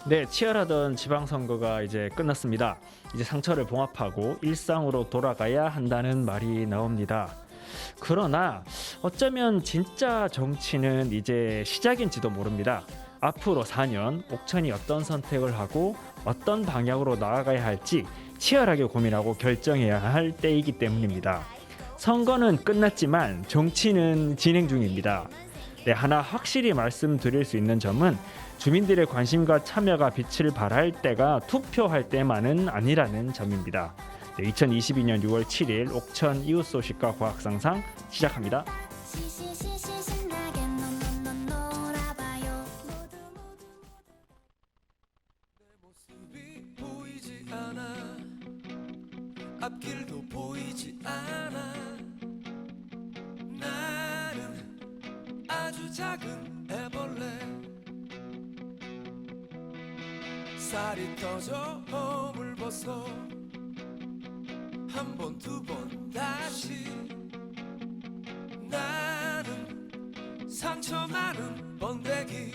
네, 치열하던 지방선거가 이제 끝났습니다. 이제 상처를 봉합하고 일상으로 돌아가야 한다는 말이 나옵니다. 그러나 어쩌면 진짜 정치는 이제 시작인지도 모릅니다. 앞으로 4년 옥천이 어떤 선택을 하고 어떤 방향으로 나아가야 할지 치열하게 고민하고 결정해야 할 때이기 때문입니다. 선거는 끝났지만 정치는 진행 중입니다. 네, 하나 확실히 말씀드릴 수 있는 점은 주민들의 관심과 참여가 빛을 발할 때가 투표할 때만은 아니라는 점입니다. 네, 2022년 6월 7일 옥천 이웃 소식과 과학 상상 시작합니다. 시시시시 신나게 놀아봐요. 모습이 보이지 않아 앞길도 보이지 않아 나는 아주 작은 애벌레 살이 터져 허물 벗어 한 번 두 번 다시 나는 상처 많은 번데기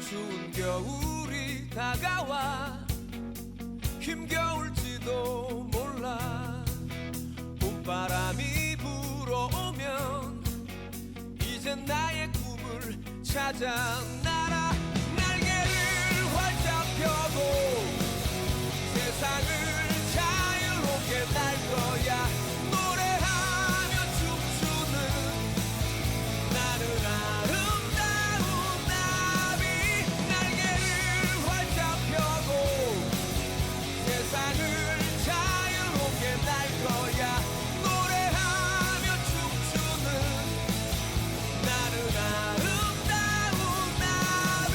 추운 겨울이 다가와 힘겨울지도 몰라 봄바람이 불어오면 이젠 나의 꿈을 찾아 날아 날개를 활짝 펴고 세상을 자유롭게 날 거야 노래하며 춤추는 나는 아름다운 나비 날개를 활짝 펴고 세상을 자유롭게 날 거야 노래하며 춤추는 나는 아름다운 나비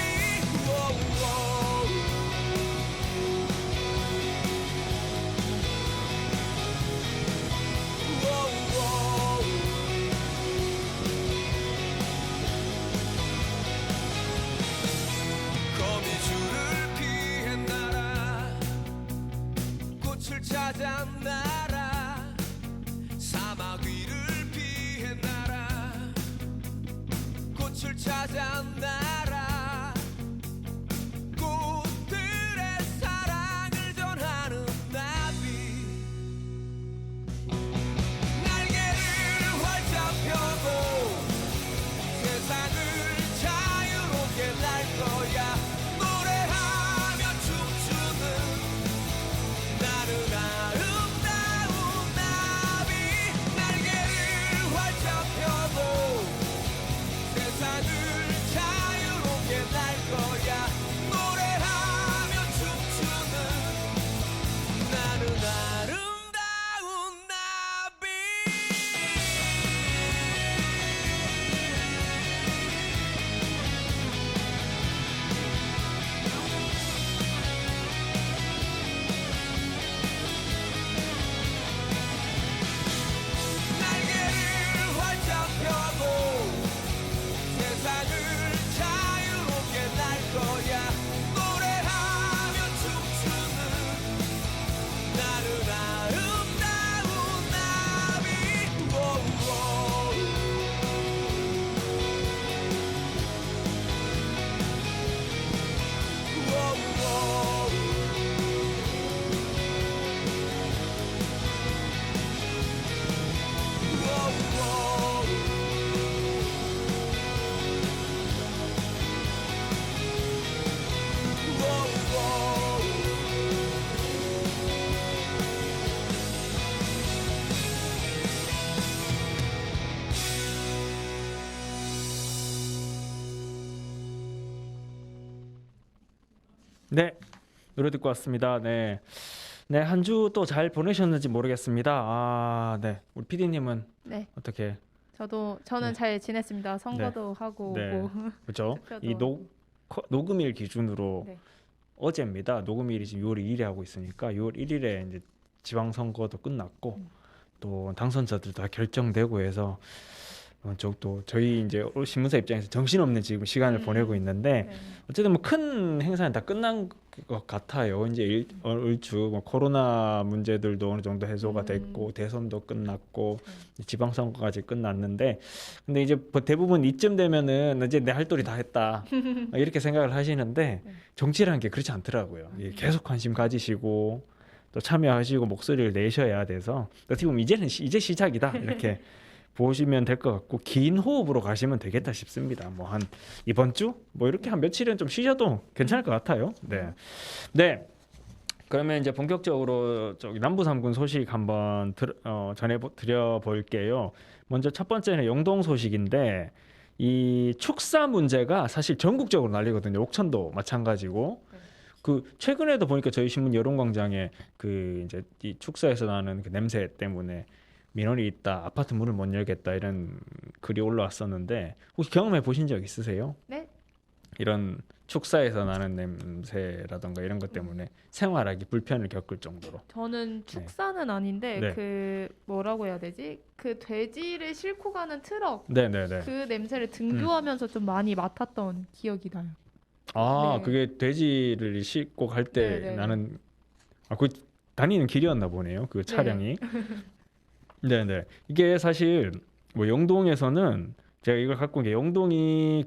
거미줄을 피해 날아 꽃을 찾아 날아 사막 위를 피해 날아 꽃을 찾아 날아 꽃들의 사랑을 전하는 나비 날개를 활짝 펴고 세상을 자유롭게 날 거야 노래하며 춤추는 나는 아름다운 나비 날개를 활짝 펴고 세상을 자유롭게 날 거야 노래하며 춤추는 나는 아름다운 나비 날개를 활짝 펴고 세상을 자유롭게 날 거야 노래하며 춤추는 나는 아름다운 나비 네, 노래 듣고 왔습니다. 네, 네, 한 주 또 잘 보내셨는지 모르겠습니다. 아, 네, 우리 PD님은 네, 어떻게? 저는 네. 잘 지냈습니다. 선거도 하고 네, 오고. 그렇죠. 이 투표도. 녹음일 기준으로 네. 어제입니다. 녹음일이 지금 6월 2일에 하고 있으니까 6월 1일에 이제 지방선거도 끝났고 또 당선자들 다 결정되고 해서 저도 저희 이제 신문사 입장에서 정신없는 지금 시간을 보내고 있는데 네. 어쨌든 뭐 큰 행사는 다 끝난 것 같아요. 이제 얼추 뭐 코로나 문제들도 어느 정도 해소가 됐고 대선도 끝났고 지방선거까지 끝났는데 근데 이제 뭐 대부분 이쯤 되면은 이제 내 할 도리 다 했다 이렇게 생각을 하시는데 정치라는 게 그렇지 않더라고요. 이게 계속 관심 가지시고 또 참여하시고 목소리를 내셔야 돼서 어떻게 보면 이제 시작이다 이렇게 보시면 될 것 같고 긴 호흡으로 가시면 되겠다 싶습니다. 뭐 한 이번 주 뭐 이렇게 한 며칠은 좀 쉬셔도 괜찮을 것 같아요. 네, 네. 그러면 이제 본격적으로 저기 남부 3군 소식 한번 전해드려 볼게요. 먼저 첫 번째는 영동 소식인데 이 축사 문제가 사실 전국적으로 난리거든요. 옥천도 마찬가지고. 그 최근에도 보니까 저희 신문 여론광장에 그 이제 이 축사에서 나는 그 냄새 때문에 민원이 있다, 아파트 문을 못 열겠다 이런 글이 올라왔었는데 혹시 경험해 보신 적 있으세요? 네. 이런 축사에서 나는 냄새라던가 이런 것 때문에 생활하기 불편을 겪을 정도로. 저는 축사는 아닌데 네. 그 뭐라고 해야 되지? 그 돼지를 싣고 가는 트럭 네네네. 그 냄새를 등교하면서 좀 많이 맡았던 기억이 나요. 아, 네. 그게 돼지를 싣고 갈 때 네네. 나는 그 다니는 길이었나 보네요. 그 차량이. 네네. 이게 사실 뭐 영동에서는 제가 이걸 갖고 온 게 영동이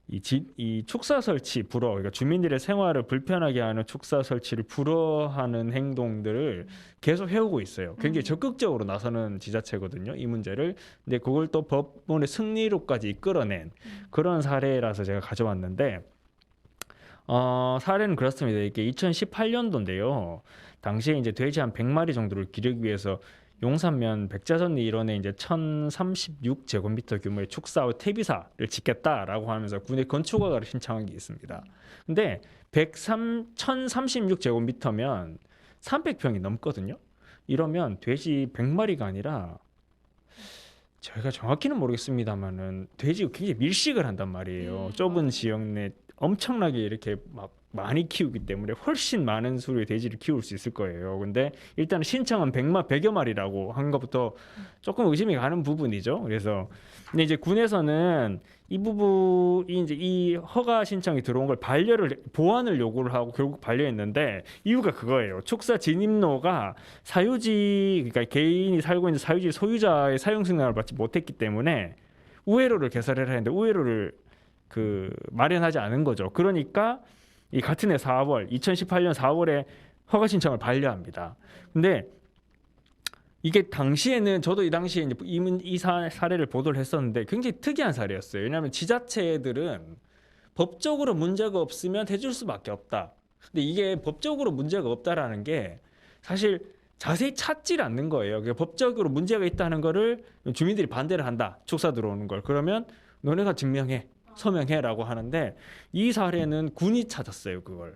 이 축사 설치 불허, 그러니까 주민들의 생활을 불편하게 하는 축사 설치를 불허하는 행동들을 계속 해오고 있어요. 굉장히 적극적으로 나서는 지자체거든요, 이 문제를. 근데 그걸 또 법원의 승리로까지 이끌어낸 그런 사례라서 제가 가져왔는데 사례는 그렇습니다. 이게 2018년도인데요. 당시에 이제 돼지 한 100마리 정도를 기르기 위해서 용산면 백자선 일원에 이제 1,036제곱미터 규모의 축사와 퇴비사를 짓겠다라고 하면서 군에 건축 허가를 신청한 게 있습니다. 근데 1,036제곱미터면 300평이 넘거든요. 이러면 돼지 100마리가 아니라 저희가 정확히는 모르겠습니다만은 돼지가 굉장히 밀식을 한단 말이에요. 좁은 지역 내 엄청나게 이렇게 막 많이 키우기 때문에 훨씬 많은 수의 돼지를 키울 수 있을 거예요. 근데 일단 신청은 100여 마리라고 한 것부터 조금 의심이 가는 부분이죠. 그래서 근데 이제 군에서는 이 부분이 이제 이 허가 신청이 들어온 걸 보완을 요구를 하고 결국 반려했는데 이유가 그거예요. 축사 진입로가 사유지, 그러니까 개인이 살고 있는 사유지 소유자의 사용 승낙을 받지 못했기 때문에 우회로를 개설해야 하는데 우회로를 마련하지 않은 거죠. 그러니까 이 같은 해 2018년 4월에 허가 신청을 반려합니다. 근데 이게 당시에는 저도 이 당시에 이제 이 사례를 보도를 했었는데 굉장히 특이한 사례였어요. 왜냐하면 지자체들은 법적으로 문제가 없으면 해줄 수밖에 없다. 근데 이게 법적으로 문제가 없다라는 게 사실 자세히 찾질 않는 거예요. 그러니까 법적으로 문제가 있다는 거를 주민들이 반대를 한다. 축사 들어오는 걸. 그러면 너네가 증명해. 서명해라고 하는데 이 사례는 군이 찾았어요, 그걸.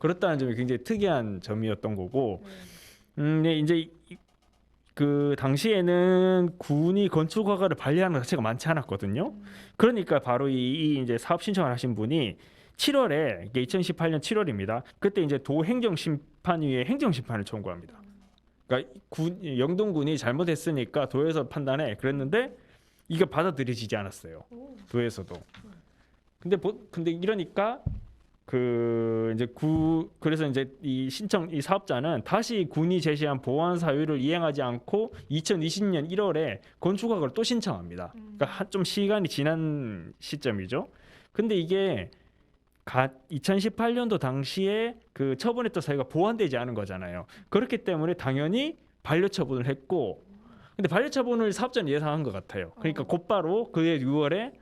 그렇다는 점이 굉장히 특이한 점이었던 거고, 이제 그 당시에는 군이 건축 허가를 반려하는 것 자체가 많지 않았거든요. 그러니까 바로 이 이제 사업 신청을 하신 분이 7월에 이게 2018년 7월입니다. 그때 이제 도행정심판위에 행정심판을 청구합니다. 그러니까 영동군이 잘못했으니까 도에서 판단해 그랬는데 이게 받아들여지지 않았어요. 도에서도. 근데 이러니까 그래서 이제 이 사업자는 다시 군이 제시한 보완 사유를 이행하지 않고 2020년 1월에 건축 허가를 또 신청합니다. 그러니까 좀 시간이 지난 시점이죠. 근데 이게 2018년도 당시에 그 처분했던 사유가 보완되지 않은 거잖아요. 그렇기 때문에 당연히 반려 처분을 했고 근데 반려 처분을 사업자는 예상한 것 같아요. 그러니까 곧바로 그해 6월에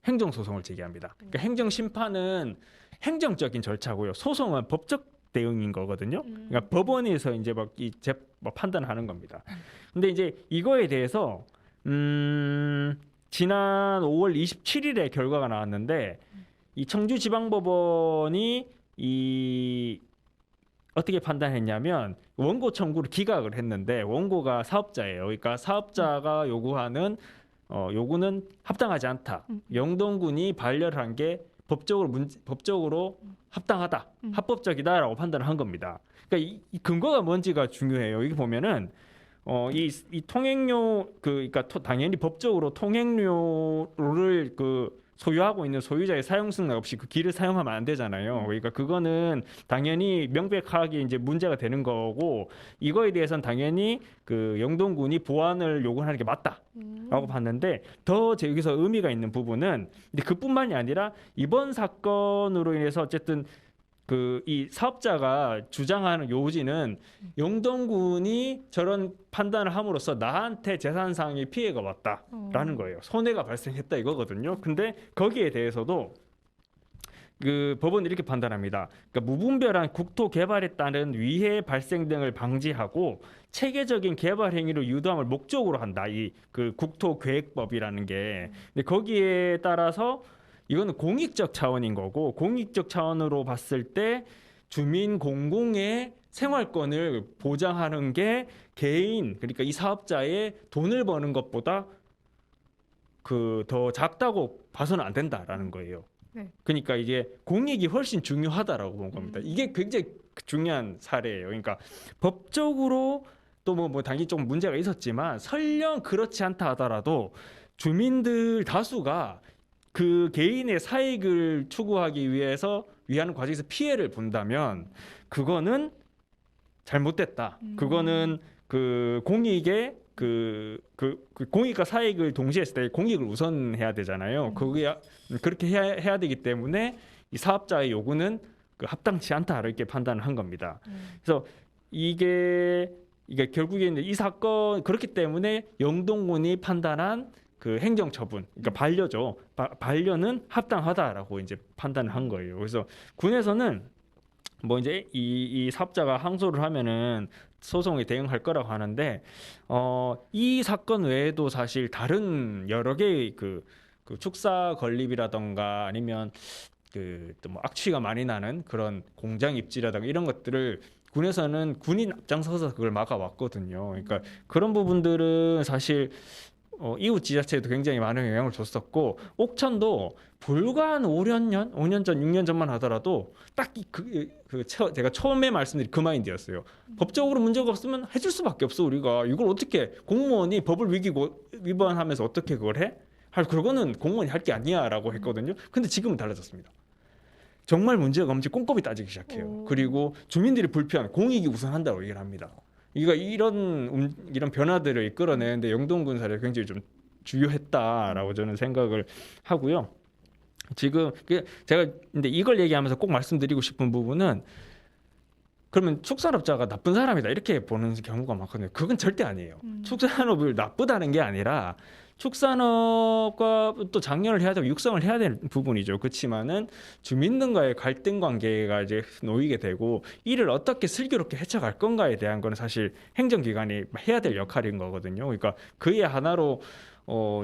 행정 소송을 제기합니다. 그러니까 행정 심판은 행정적인 절차고요. 소송은 법적 대응인 거거든요. 그러니까 법원에서 이제 막 판단하는 겁니다. 근데 이제 이거에 대해서 지난 5월 27일에 결과가 나왔는데 이 청주지방법원이 어떻게 판단했냐면 원고 청구를 기각을 했는데 원고가 사업자예요. 그러니까 사업자가 요구하는 요구는 합당하지 않다. 영동군이 반려를 한 게 법적으로 합당하다, 합법적이다라고 판단을 한 겁니다. 그러니까 이 근거가 뭔지가 중요해요. 여기 보면은 이 통행료 그러니까 당연히 법적으로 통행료를 소유하고 있는 소유자의 사용 승낙 없이 그 길을 사용하면 안 되잖아요. 그러니까 그거는 당연히 명백하게 이제 문제가 되는 거고 이거에 대해서는 당연히 그 영동군이 보완을 요구하는 게 맞다라고 봤는데 더 여기서 의미가 있는 부분은 근데 그뿐만이 아니라 이번 사건으로 인해서 어쨌든 이 사업자가 주장하는 요지는 영동군이 저런 판단을 함으로써 나한테 재산상의 피해가 왔다라는 거예요. 손해가 발생했다 이거거든요. 근데 거기에 대해서도 그 법원은 이렇게 판단합니다. 그러니까 무분별한 국토 개발에 따른 위해 발생 등을 방지하고 체계적인 개발 행위를 유도함을 목적으로 한다. 이 그 국토계획법이라는 게. 근데 거기에 따라서 이거는 공익적 차원인 거고 공익적 차원으로 봤을 때 주민 공공의 생활권을 보장하는 게 개인 그러니까 이 사업자의 돈을 버는 것보다 더 작다고 봐서는 안 된다라는 거예요. 네. 그러니까 이게 공익이 훨씬 중요하다라고 본 겁니다. 이게 굉장히 중요한 사례예요. 그러니까 법적으로 또 뭐 당연히 좀 문제가 있었지만 설령 그렇지 않다 하더라도 주민들 다수가 그 개인의 사익을 추구하기 위하는 과정에서 피해를 본다면 그거는 잘못됐다. 그거는 그 공익의 그 공익과 사익을 동시에 했을 때 공익을 우선해야 되잖아요. 그게 그렇게 해야 되기 때문에 이 사업자의 요구는 합당치 않다 이렇게 판단을 한 겁니다. 그래서 이게 결국에 이 사건 그렇기 때문에 영동군이 판단한 그 행정처분, 그러니까 반려죠. 반려는 합당하다라고 이제 판단을 한 거예요. 그래서 군에서는 뭐 이제 이 사업자가 항소를 하면은 소송에 대응할 거라고 하는데 이 사건 외에도 사실 다른 여러 개의 그 축사 건립이라던가 아니면 또 뭐 악취가 많이 나는 그런 공장 입지라던가 이런 것들을 군에서는 군인 앞장서서 그걸 막아왔거든요. 그러니까 그런 부분들은 사실 이웃 지자체에도 굉장히 많은 영향을 줬었고 옥천도 불과 한 5년 전, 6년 전만 하더라도 딱 제가 처음에 말씀드린 그 마인드였어요. 법적으로 문제가 없으면 해줄 수밖에 없어 우리가. 이걸 어떻게 공무원이 법을 위반하면서 어떻게 그걸 해? 그거는 공무원이 할 게 아니야라고 했거든요. 근데 지금은 달라졌습니다. 정말 문제가 없는지 꼼꼼히 따지기 시작해요. 그리고 주민들이 불편, 공익이 우선한다고 얘기를 합니다. 이런 변화들을 이끌어내는데 영동군 사례가 굉장히 좀 주요했다라고 저는 생각을 하고요. 지금 제가 근데 이걸 얘기하면서 꼭 말씀드리고 싶은 부분은 그러면 축산업자가 나쁜 사람이다 이렇게 보는 경우가 많거든요. 그건 절대 아니에요. 축산업을 나쁘다는 게 아니라 축산업과 또 장려를 해야 되고 육성을 해야 되는 부분이죠. 그렇지만은 주민들과의 갈등 관계가 이제 놓이게 되고 이를 어떻게 슬기롭게 헤쳐갈 건가에 대한 거는 사실 행정기관이 해야 될 역할인 거거든요. 그러니까 그의 하나로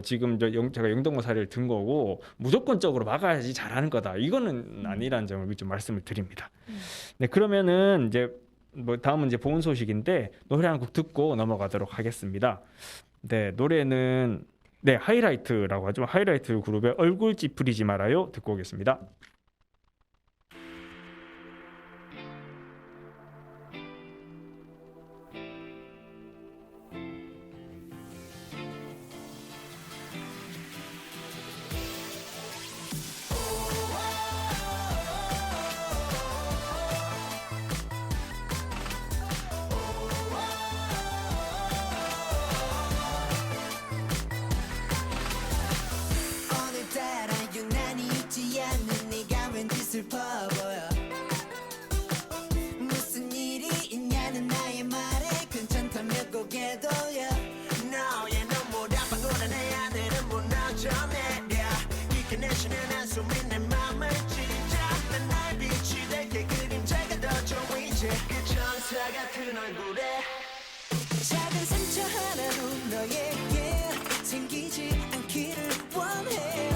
지금 제가 영동군 사례를 든 거고 무조건적으로 막아야지 잘하는 거다. 이거는 아니라는 점을 좀 말씀을 드립니다. 네, 그러면은 이제 뭐 다음은 이제 보은 소식인데 노래 한 곡 듣고 넘어가도록 하겠습니다. 네, 노래는 하이라이트라고 하죠. 하이라이트 그룹의 얼굴 찌푸리지 말아요 듣고 오겠습니다. 오늘따라 유난히 웃지 않는 네가 왠지 슬퍼 보여. 무슨 일이 있냐는 나의 말에 괜찮다며 고개 돌려. 너의 눈물 아파오는 내 하늘은 무너져 내려. 깊게 내쉬는 한숨이 내 맘을 찢어. 난 날 빛이 될게 그림자가 더 좋아 이제 그 천사 같은 얼굴에 작은 상처 하나로 너에게 생기지 않기를 원해.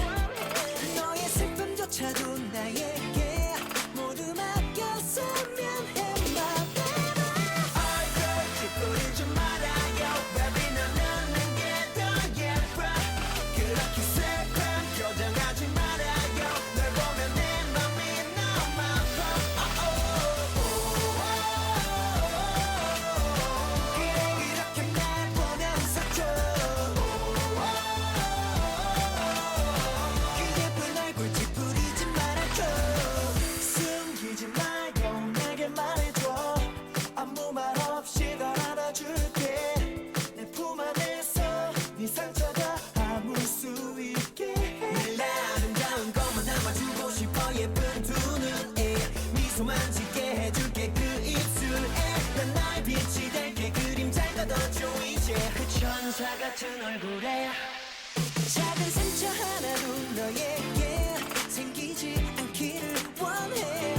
너의 슬픔조차도 나에게 모두 맡겼으면 해. My baby 얼굴 찌푸리지 말아요 Baby 너는 내게 더 예뻐. 그렇게 슬픈 표정하지 말아요. 널 보면 내 맘이 너무 아파. 멈춰 만지게 해줄게 그 입술에 난 나의 빛이 될게 그림잘 걷어줘 이제 그 천사 같은 얼굴에 작은 상처 하나도 너에게 생기지 않기를 원해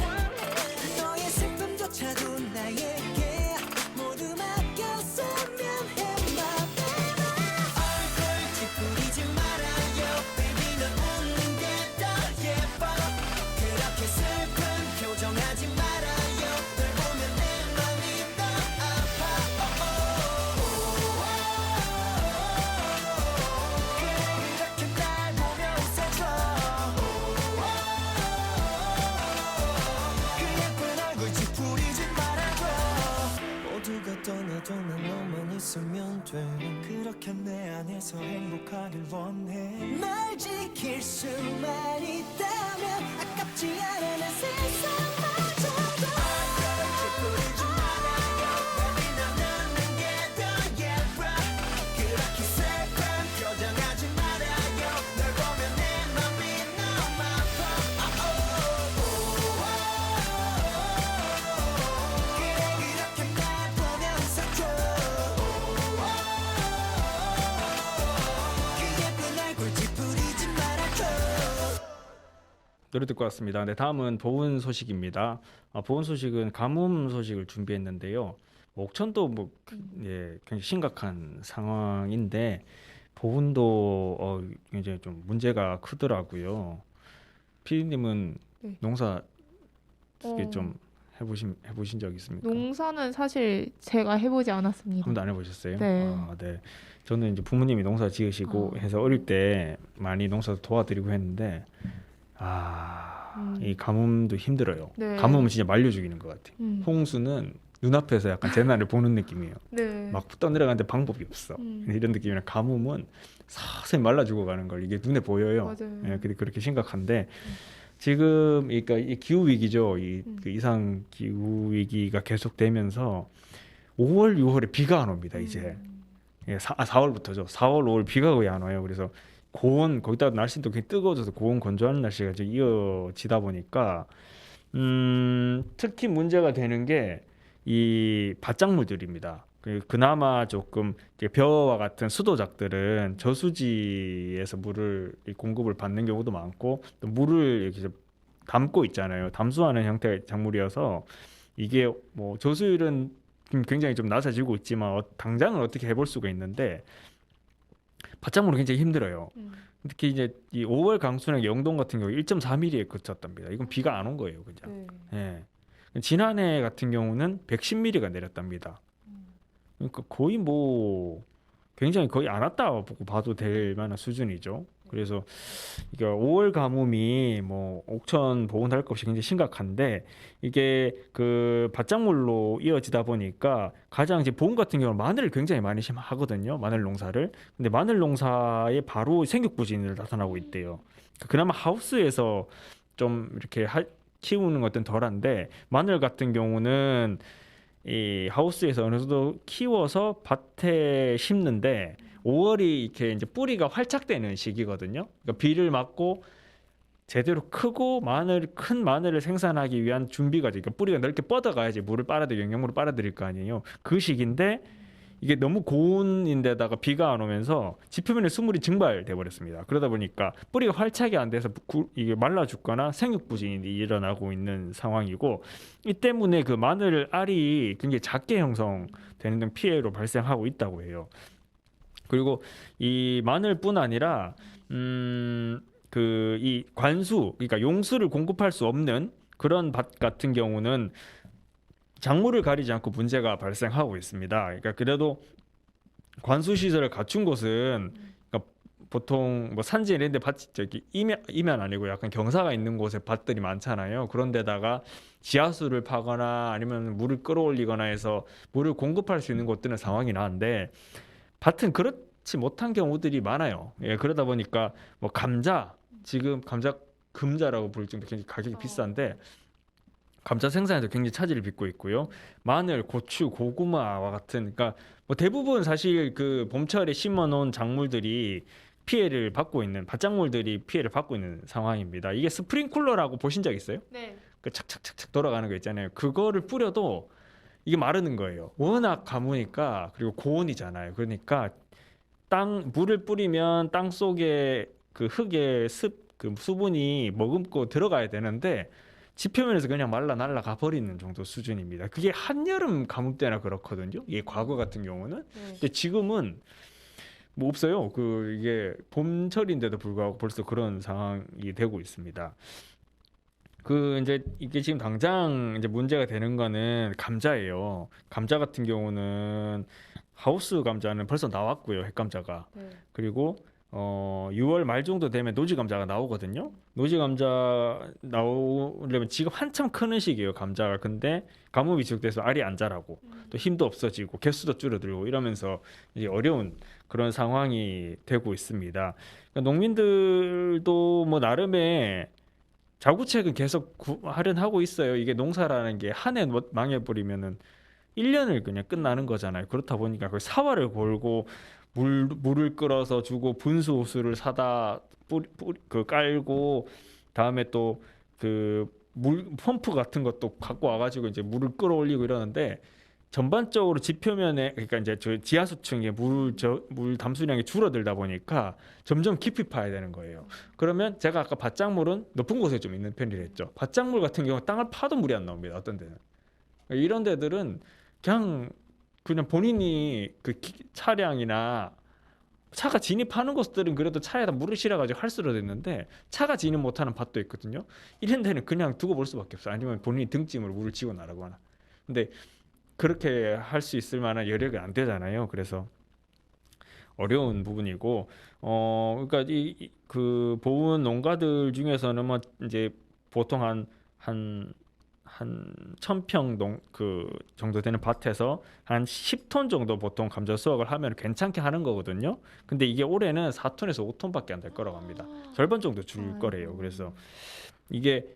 너의 슬픔조차도 나에게 모두 맡겼으면 해 My baby 얼굴 찌푸리지 말아요 Baby 넌 웃는 게 더 예뻐 그렇게 슬픈 표정하지 말아요 널 보면 내 맘이 더 아파 그래 그렇게 날 보며 웃어줘 그 예쁜 얼굴 찌푸리지 말아줘 모두가 떠나도 난 너만 있으면 돼 그렇게 내 안에서 행복하길 원해 널 지킬 수만 있다면 아깝지 않아 난 세상마저도 찌푸리지 말아요 Baby 넌 웃는 게 더 예뻐 그렇게 슬픈 표정하지 말아요 널 보면 내 맘이 너무 아파 그래 그렇게 날 보며 웃어줘 그 예쁜 얼굴 찌푸리지 말아줘 노래 듣고 왔습니다. 네, 다음은 보은 소식입니다. 보은 소식은 가뭄 소식을 준비했는데요. 옥천도 예, 굉장히 심각한 상황인데 보은도 굉장히 좀 문제가 크더라고요. 피디님은 네. 농사 어, 좀 해보신 적 있습니까? 농사는 사실 제가 해보지 않았습니다. 한 번도 안 해보셨어요? 네. 네. 저는 이제 부모님이 농사 지으시고 해서 어릴 때 많이 농사 도와드리고 했는데 이 가뭄도 힘들어요. 네. 가뭄은 진짜 말려 죽이는 것 같아요. 홍수는 눈앞에서 약간 재난을 보는 느낌이에요. 네. 막 떠내려가는데 방법이 없어. 이런 느낌이라 가뭄은 서서히 말라 죽어가는 걸 이게 눈에 보여요. 맞아요. 예, 근데 그렇게 심각한데 지금 그러니까 이 기후 위기죠. 그 이상 기후 위기가 계속되면서 5월, 6월에 비가 안 옵니다. 이제 4월부터죠. 4월, 5월 비가 거의 안 와요. 그래서 고온 거기다 날씨도 굉장히 뜨거워져서 고온 건조한 날씨가 이제 이어지다 보니까 특히 문제가 되는 게 이 밭작물들입니다. 그나마 조금 벼와 같은 수도작들은 저수지에서 물을 공급을 받는 경우도 많고 또 물을 이렇게 담고 있잖아요. 담수하는 형태의 작물이어서 이게 뭐 저수율은 굉장히 좀 낮아지고 있지만 당장은 어떻게 해볼 수가 있는데 밭작물은 굉장히 힘들어요. 특히 이제 이 5월 강수량 영동 같은 경우 1.4mm에 그쳤답니다. 이건 비가 안 온 거예요, 그냥. 예. 지난해 같은 경우는 110mm가 내렸답니다. 그러니까 거의 뭐 굉장히 거의 안 왔다 봐도 될 만한 수준이죠. 그래서 이게 5월 가뭄이 뭐 옥천 보온할 것 없이 굉장히 심각한데 이게 그 밭작물로 이어지다 보니까 가장 이제 보온 같은 경우는 마늘을 굉장히 많이 하거든요. 마늘 농사를. 근데 마늘 농사에 바로 생육부진이 나타나고 있대요. 그나마 하우스에서 좀 이렇게 키우는 것은 덜한데 마늘 같은 경우는 이 하우스에서 어느 정도 키워서 밭에 심는데 5월이 이렇게 이제 뿌리가 활착되는 시기거든요. 그러니까 비를 맞고 제대로 크고 큰 마늘을 생산하기 위한 준비가 되니까 뿌리가 넓게 뻗어가야지 물을 영양물을 빨아들일 거 아니에요. 그 시기인데 이게 너무 고온인데다가 비가 안 오면서 지표면에 수물이 증발돼 버렸습니다. 그러다 보니까 뿌리가 활착이 안 돼서 이게 말라 죽거나 생육부진이 일어나고 있는 상황이고 이 때문에 그 마늘 알이 굉장히 작게 형성되는 등 피해로 발생하고 있다고 해요. 그리고 이 마늘뿐 아니라 그 이 관수 그러니까 용수를 공급할 수 없는 그런 밭 같은 경우는 작물을 가리지 않고 문제가 발생하고 있습니다. 그러니까 그래도 관수 시설을 갖춘 곳은 그러니까 보통 뭐 산지 이런 데 밭이 저기 이면 아니고 약간 경사가 있는 곳에 밭들이 많잖아요. 그런 데다가 지하수를 파거나 아니면 물을 끌어올리거나 해서 물을 공급할 수 있는 곳들은 상황이 나은데 밭은 그렇지 못한 경우들이 많아요. 예, 그러다 보니까 뭐 지금 감자 금자라고 부를 정도 굉장히 가격이 비싼데 감자 생산에도 굉장히 차질을 빚고 있고요. 마늘, 고추, 고구마와 같은 그러니까 뭐 대부분 사실 그 봄철에 심어놓은 작물들이 밭작물들이 피해를 받고 있는 상황입니다. 이게 스프링쿨러라고 보신 적 있어요? 네. 그 착착착착 돌아가는 거 있잖아요. 그거를 뿌려도 이게 마르는 거예요. 워낙 가무니까. 그리고 고온이잖아요. 그러니까 땅 물을 뿌리면 땅 속에 그 흙의 그 수분이 머금고 들어가야 되는데 지표면에서 그냥 말라 날라가 버리는 정도 수준입니다. 그게 한여름 가뭄 때나 그렇거든요. 이게 과거 같은 경우는. 네. 근데 지금은 뭐 없어요. 그 이게 봄철인데도 불구하고 벌써 그런 상황이 되고 있습니다. 그 이제 이게 지금 당장 이제 문제가 되는 거는 감자예요. 감자 같은 경우는 하우스 감자는 벌써 나왔고요. 핵감자가. 네. 그리고 6월 말 정도 되면 노지 감자가 나오거든요. 노지 감자 나오려면 지금 한참 크는 시기예요, 감자가. 근데 가뭄이 지속돼서 알이 안 자라고 또 힘도 없어지고 개수도 줄어들고 이러면서 이제 어려운 그런 상황이 되고 있습니다. 그러니까 농민들도 뭐 나름의 자구책은 계속 활용하고 있어요. 이게 농사라는 게 한 해 망해버리면은 1년을 그냥 끝나는 거잖아요. 그렇다 보니까 그 사활을 걸고 물을 끌어서 주고 분수 호수를 사다 그 깔고 다음에 또 그 물 펌프 같은 것도 갖고 와가지고 이제 물을 끌어올리고 이러는데 전반적으로 지표면에 그러니까 이제 저 지하수층에 물 담수량이 줄어들다 보니까 점점 깊이 파야 되는 거예요. 그러면 제가 아까 밭작물은 높은 곳에 좀 있는 편이랬죠. 밭작물 같은 경우 땅을 파도 물이 안 나옵니다. 어떤 데는 이런 데들은 그냥 본인이 그 차량이나 차가 진입하는 곳들은 그래도 차에다 물을 실어가지고 할 수도 있는데 차가 진입 못하는 밭도 있거든요. 이런 데는 그냥 두고 볼 수밖에 없어요. 아니면 본인이 등짐으로 물을 지고 나가거나. 근데 그렇게 할 수 있을 만한 여력이 안 되잖아요. 그래서 어려운 부분이고, 그러니까 그 보은 농가들 중에서는 뭐 이제 보통 한 1,000평 그 정도 되는 밭에서 한 10톤 정도 보통 감자 수확을 하면 괜찮게 하는 거거든요. 근데 이게 올해는 4톤에서 5톤밖에 안 될 거라고 합니다. 절반 정도 줄 거래요. 그래서 이게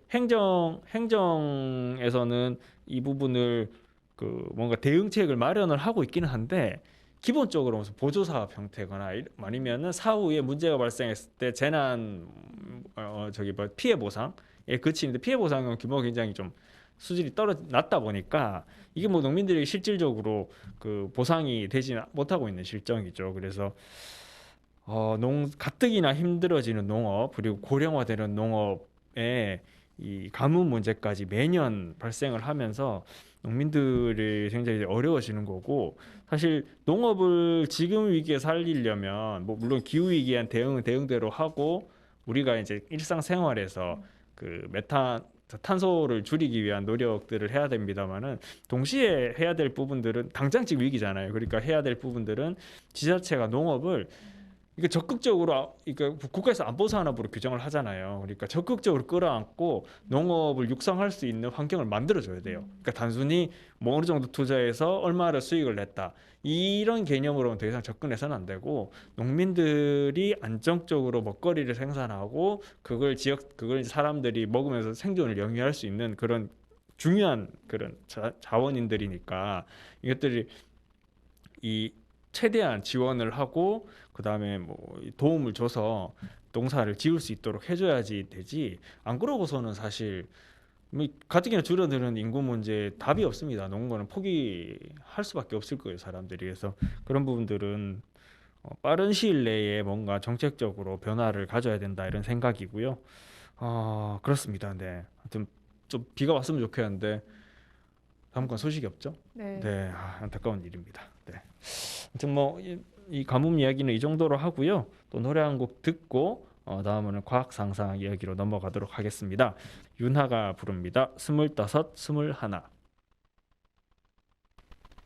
행정에서는 이 부분을 그 뭔가 대응책을 마련을 하고 있기는 한데 기본적으로 무슨 보조사업 형태거나 아니면은 사후에 문제가 발생했을 때 재난 피해 보상에 그치는데 피해 보상은 규모가 굉장히 좀 수준이 낮다 보니까 이게 뭐 농민들이 실질적으로 그 보상이 되지 못하고 있는 실정이죠. 그래서 가뜩이나 힘들어지는 농업 그리고 고령화되는 농업에 이 가뭄 문제까지 매년 발생을 하면서 농민들이 굉장히 어려워지는 거고 사실 농업을 지금 위기에 살리려면 뭐 물론 기후 위기에 대한 대응은 대응대로 하고 우리가 이제 일상생활에서 그 탄소를 줄이기 위한 노력들을 해야 됩니다만은 동시에 해야 될 부분들은 당장 지금 위기잖아요. 그러니까 해야 될 부분들은 지자체가 농업을 이게 적극적으로 그러니까 국가에서 안보 산업으로 규정을 하잖아요. 그러니까 적극적으로 끌어안고 농업을 육성할 수 있는 환경을 만들어줘야 돼요. 그러니까 단순히 뭐 어느 정도 투자해서 얼마를 수익을 냈다 이런 개념으로는 더 이상 접근해서는 안 되고 농민들이 안정적으로 먹거리를 생산하고 그걸 사람들이 먹으면서 생존을 영위할 수 있는 그런 중요한 그런 자원인들이니까 이것들이 최대한 지원을 하고 그다음에 뭐 도움을 줘서 농사를 지을 수 있도록 해줘야지 되지 안 그러고서는 사실 가뜩이나 줄어드는 인구 문제 답이 없습니다. 농구는 포기할 수밖에 없을 거예요, 사람들이. 그래서 그런 부분들은 빠른 시일 내에 뭔가 정책적으로 변화를 가져야 된다 이런 생각이고요. 그렇습니다. 네, 하여튼 좀 비가 왔으면 좋겠는데 다음건 소식이 없죠. 네. 네, 안타까운 일입니다. 네, 아무튼 뭐 이 가뭄 이야기는 이 정도로 하고요. 또 노래 한 곡 듣고 다음은 과학 상상 이야기로 넘어가도록 하겠습니다. 윤하가 부릅니다. 25, 21.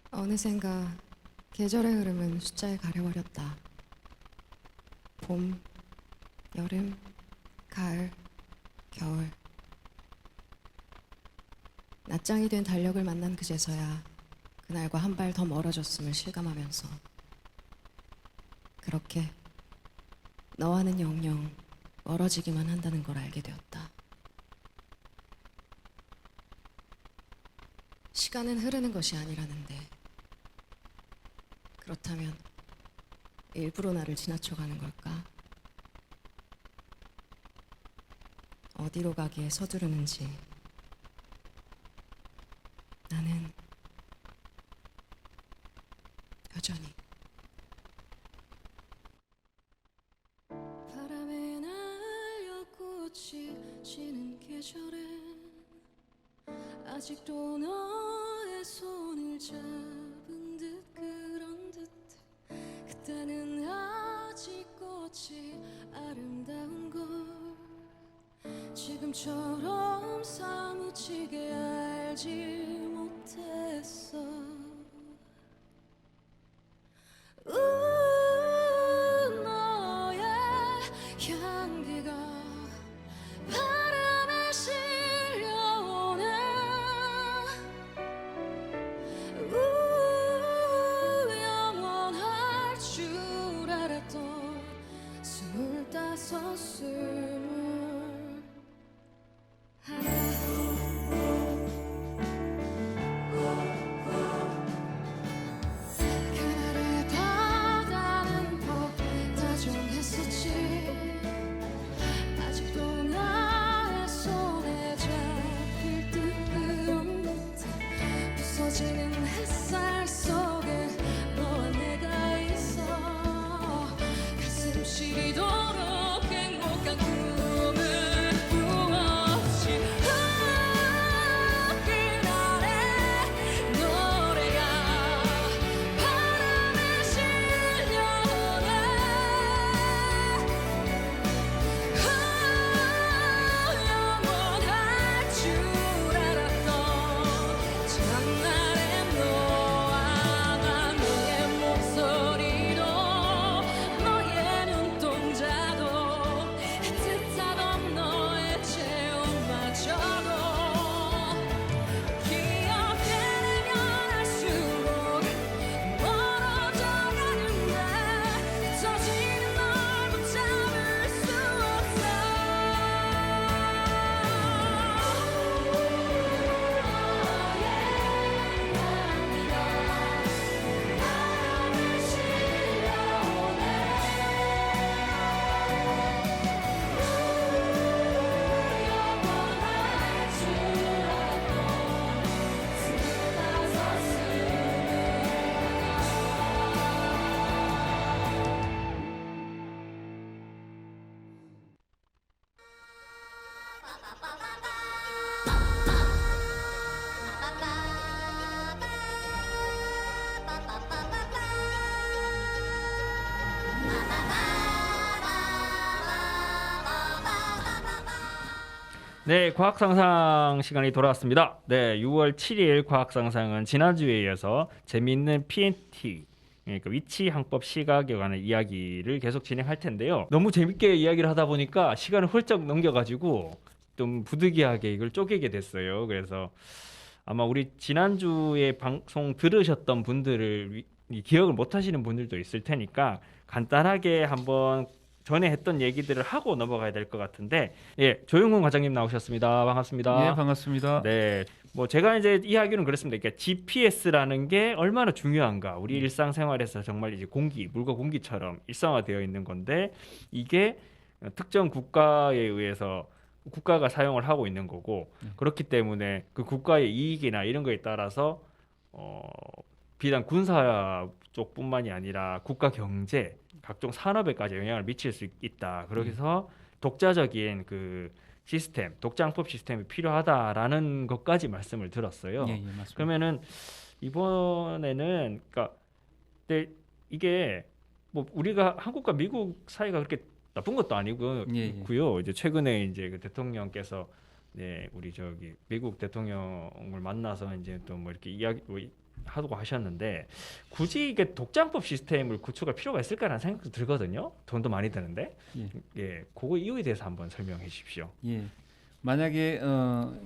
어느샌가 계절의 흐름은 숫자에 가려버렸다. 봄, 여름, 가을, 겨울. 낮장이 된 달력을 만난 그제서야 그날과 한 발 더 멀어졌음을 실감하면서 그렇게 너와는 영영 멀어지기만 한다는 걸 알게 되었다. 시간은 흐르는 것이 아니라는데 그렇다면 일부러 나를 지나쳐가는 걸까? 어디로 가기에 서두르는지 아직도 너의 손을 잡은 듯 그런 듯 그때는 아직 꽃이 아름다운 걸 지금처럼 사무치게 알지 못했어 너의 향기가 바람에 실려오네 영원할 줄 알았던 25 그날의 바다는 더 다정했었지 아직도 나의 손에 잡힐 듯 그런 듯 부서지는 햇살 속에 너와 내가 있어 가슴 시리도록 행복한 꿈을 꾸었지 그날의 노래가 바람에 실려오네 영원할 줄 알았던 첫날의 너와 나 너의 목소리도 너의 눈동자도 애틋하던 너의 체온마저도 기억해내면 할수록 멀어져가는데 젖어지는 널 붙잡을 수 없어 바람에 네, 과학상상 시간이 돌아왔습니다. 네, 6월 7일 과학상상은 지난주에 이어서 재미있는 PNT, 그러니까 위치, 항법, 시각에 관한 이야기를 계속 진행할 텐데요. 너무 재밌게 이야기를 하다 보니까 시간을 훌쩍 넘겨가지고 좀 부득이하게 이걸 쪼개게 됐어요. 그래서 아마 우리 지난주에 방송 들으셨던 분들을 기억을 못 하시는 분들도 있을 테니까 간단하게 한번 전에 했던 얘기들을 하고 넘어가야 될 것 같은데, 예, 조용훈 과장님 나오셨습니다. 반갑습니다. 예, 반갑습니다. 네, 뭐 제가 이제 이야기는 그랬습니다. 그러니까 GPS라는 게 얼마나 중요한가, 우리 일상생활에서 정말 이제 공기, 물과 공기처럼 일상화되어 있는 건데 이게 특정 국가에 의해서 국가가 사용을 하고 있는 거고 그렇기 때문에 그 국가의 이익이나 이런 거에 따라서 비단 군사 쪽뿐만이 아니라 국가 경제, 각종 산업에까지 영향을 미칠 수 있다. 그래서 독자적인 그 시스템, 독자항법 시스템이 필요하다라는 것까지 말씀을 들었어요. 예, 맞습니다. 그러면은 이번에는 그러니까 근데 이게 뭐 우리가 한국과 미국 사이가 그렇게 나쁜 것도 아니고요. 예. 이제 최근에 이제 그 대통령께서 네, 우리 저기 미국 대통령을 만나서 이제 또 뭐 이렇게 이야기 하고 하셨는데 굳이 이게 독자항법 시스템을 구축할 필요가 있을까라는 생각도 들거든요. 돈도 많이 드는데. 예, 그거 이유에 대해서 한번 설명해 주십시오. 예. 만약에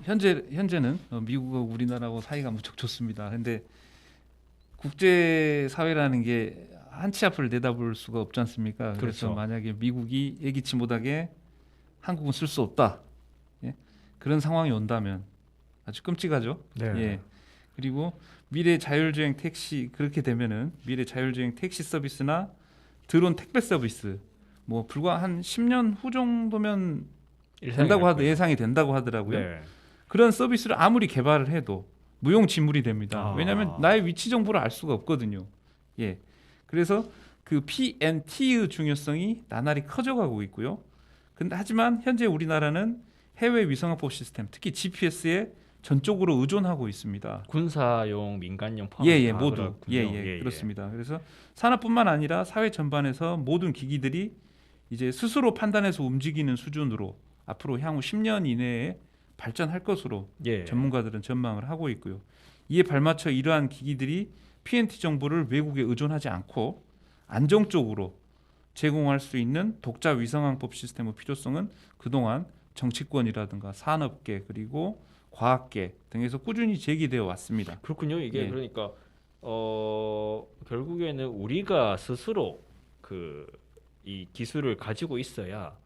현재는 미국과 우리나라하고 사이가 무척 좋습니다. 근데 국제 사회라는 게 한 치 앞을 내다볼 수가 없지 않습니까? 그래서 그렇죠. 만약에 미국이 예기치 못하게 한국은 쓸 수 없다. 예? 그런 상황이 온다면 아주 끔찍하죠. 네. 예. 그리고 미래 자율주행 택시 그렇게 되면은 미래 자율주행 택시 서비스나 드론 택배 서비스 뭐 불과 한 10년 후 정도면 된다고 예상이 된다고 하더라고요. 네. 그런 서비스를 아무리 개발을 해도 무용지물이 됩니다. 아. 왜냐하면 나의 위치 정보를 알 수가 없거든요. 예. 그래서 그 PNT의 중요성이 나날이 커져가고 있고요. 근데 하지만 현재 우리나라는 해외 위성항법 시스템, 특히 GPS에 전적으로 의존하고 있습니다. 군사용, 민간용 포함해서 예예 다 모두 그렇군요. 예예 그렇습니다. 그래서 산업뿐만 아니라 사회 전반에서 모든 기기들이 이제 스스로 판단해서 움직이는 수준으로 앞으로 향후 10년 이내에 발전할 것으로 예. 전문가들은 전망을 하고 있고요. 이에 발맞춰 이러한 기기들이 PNT 정보를 외국에 의존하지 않고 안정적으로 제공할 수 있는 독자 위성항법 시스템의 필요성은 그동안 정치권이라든가 산업계 그리고 과학계 등에서 꾸준히 제기되어 왔습니다. 그렇군요. 이게 예. 그러니까 결국에는 우리가 스스로 이 기술을 가지고 있어야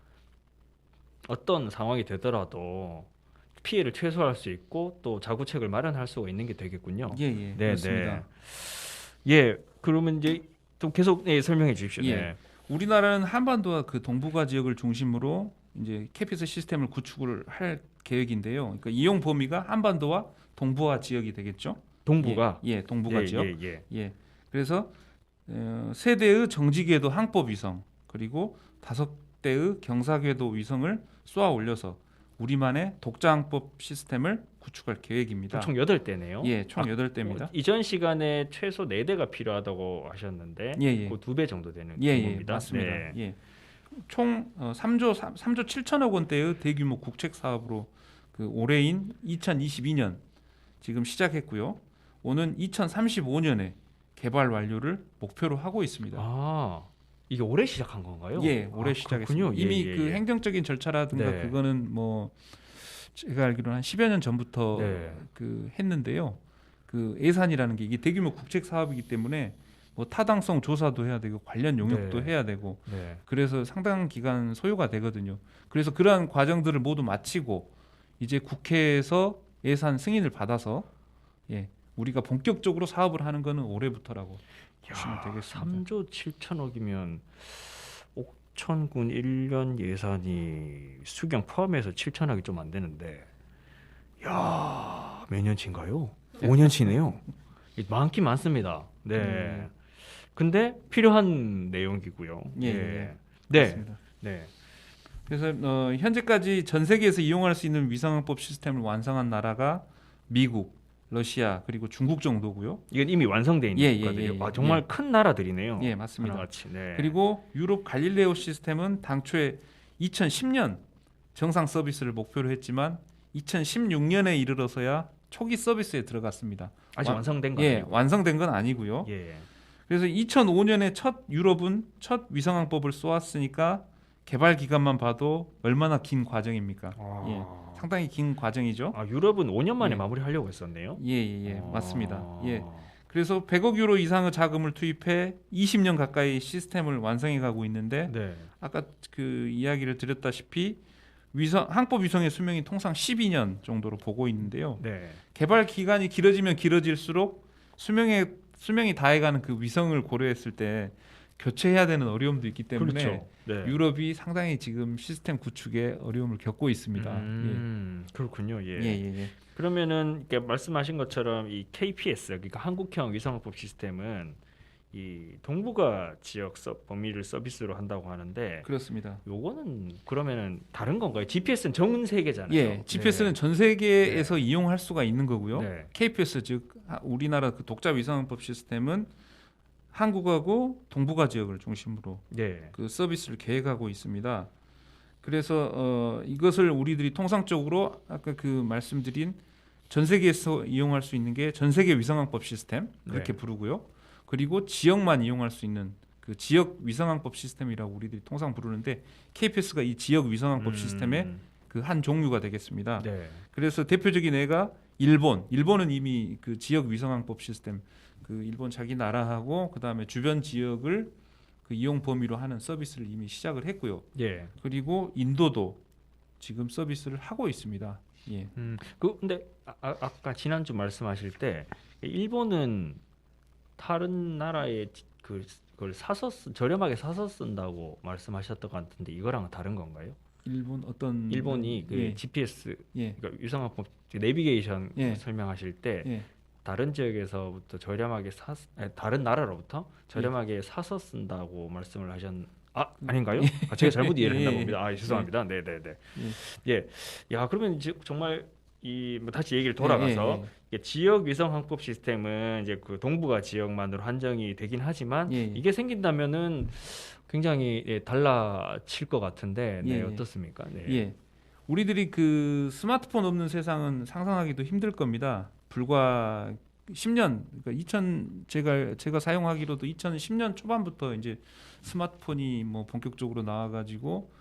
어떤 상황이 되더라도 피해를 최소화할 수 있고 또 자구책을 마련할 수가 있는 게 되겠군요. 예예 네, 그렇습니다. 네. 예, 그러면 이제 좀 계속 설명해 주십시오. 예. 네. 우리나라는 한반도와 그 동북아 지역을 중심으로 이제 KPS 시스템을 구축을 할 계획인데요. 그러니까 이용 범위가 한반도와 동북아 지역이 되겠죠. 동북아. 예, 동북아 지역. 예. 예. 그래서 세 대의 정지궤도 항법 위성 그리고 5대의 경사궤도 위성을 쏘아 올려서 우리만의 독자 항법 시스템을 구축할 계획입니다. 총 8대네요. 예, 총 8대입니다. 이전 시간에 최소 4대가 필요하다고 하셨는데 예. 그 2배 정도 되는 예, 규모입니다. 맞습니다. 네. 예. 총 3조 7천억 원대의 대규모 국책 사업으로 그 올해인 2022년 지금 시작했고요. 오는 2035년에 개발 완료를 목표로 하고 있습니다. 아, 이게 올해 시작한 건가요? 예, 올해 아, 시작했습니다. 그렇군요. 이미 예. 그 행정적인 절차라든가 네. 그거는 뭐 제가 알기로는 한 10여 년 전부터 네. 그 했는데요. 그 예산이라는 게 이게 대규모 국책 사업이기 때문에 뭐 타당성 조사도 해야 되고 관련 용역도 네. 해야 되고 네. 그래서 상당 기간 소요가 되거든요. 그래서 그러한 과정들을 모두 마치고 이제 국회에서 예산 승인을 받아서 예, 우리가 본격적으로 사업을 하는 거는 올해부터라고 보시면 되겠습니다. 3조 7천억이면 옥천군 1년 예산이 수경 포함해서 7천억이 좀 안 되는데, 야, 몇 년치인가요? 5년치네요. 많긴 많습니다. 네. 근데 필요한 내용이고요. 예, 네. 예. 네. 그렇습니다. 네. 그래서 현재까지 전 세계에서 이용할 수 있는 위성항법 시스템을 완성한 나라가 미국, 러시아 그리고 중국 정도고요. 이건 이미 완성돼 있는 예, 예, 국가들이요. 예, 예. 아, 정말 큰 나라들이네요. 예, 맞습니다. 하나같이. 네. 그리고 유럽 갈릴레오 시스템은 당초에 2010년 정상 서비스를 목표로 했지만 2016년에 이르러서야 초기 서비스에 들어갔습니다. 아직 완성된 거 예, 아니고. 완성된 건 아니고요. 예. 그래서 2005년에 유럽은 첫 위성항법을 쏘았으니까 개발 기간만 봐도 얼마나 긴 과정입니까? 예, 상당히 긴 과정이죠. 아, 유럽은 5년 만에 예. 마무리하려고 했었네요. 예, 아. 맞습니다. 예. 그래서 100억 유로 이상의 자금을 투입해 20년 가까이 시스템을 완성해 가고 있는데 네. 아까 그 이야기를 드렸다시피 항법 위성의 수명이 통상 12년 정도로 보고 있는데요. 네. 개발 기간이 길어지면 길어질수록 수명이 다해가는 그 위성을 고려했을 때 교체해야 되는 어려움도 있기 때문에 그렇죠. 네. 유럽이 상당히 지금 시스템 구축에 어려움을 겪고 있습니다. 그렇군요. 예. 예. 그러면은 이렇게 말씀하신 것처럼 이 KPS, 그러니까 한국형 위성항법 시스템은 이 동북아 지역 범위를 서비스로 한다고 하는데, 그렇습니다. 요거는 그러면은 다른 건가요? GPS는 전 세계잖아요. 예, GPS는 전 세계에서 이용할 수가 있는 거고요. 네. KPS 즉 우리나라 그 독자 위성항법 시스템은 한국하고 동북아 지역을 중심으로 네. 그 서비스를 계획하고 있습니다. 그래서 이것을 우리들이 통상적으로 아까 그 말씀드린 전 세계에서 이용할 수 있는 게 전 세계 위성항법 시스템 그렇게 네. 부르고요. 그리고 지역만 이용할 수 있는 그 지역 위성항법 시스템이라고 우리들이 통상 부르는데 KPS가 이 지역 위성항법 시스템의 그 한 종류가 되겠습니다. 네. 그래서 대표적인 애가 일본은 이미 그 지역 위성항법 시스템 그 일본 자기 나라하고 그다음에 주변 지역을 그 이용 범위로 하는 서비스를 이미 시작을 했고요. 예. 그리고 인도도 지금 서비스를 하고 있습니다. 예. 근데 아까 지난주 말씀하실 때 일본은 다른 나라에 그걸 저렴하게 사서 쓴다고 말씀하셨던 것 같은데 이거랑은 다른 건가요? 일본이 그 예. GPS 예. 그러니까 위성항법 내비게이션 예. 설명하실 때 예. 다른 지역에서부터 다른 나라로부터 저렴하게 사서 쓴다고 말씀을 아닌가요? 제가 잘못 이해를 했나 봅니다. 죄송합니다. 네. 예. 야, 그러면 이제 정말 뭐 다시 얘기를 돌아가서 예, 이게 지역 위성 항법 시스템은 이제 그 동북아 지역만으로 한정이 되긴 하지만 예. 이게 생긴다면은 굉장히 달라질 것 같은데 네, 예, 예. 어떻습니까? 네. 예. 우리들이 그 스마트폰 없는 세상은 상상하기도 힘들 겁니다. 불과 10년, 그러니까 제가 사용하기로도 2010년 초반부터 이제 스마트폰이 뭐 본격적으로 나와가지고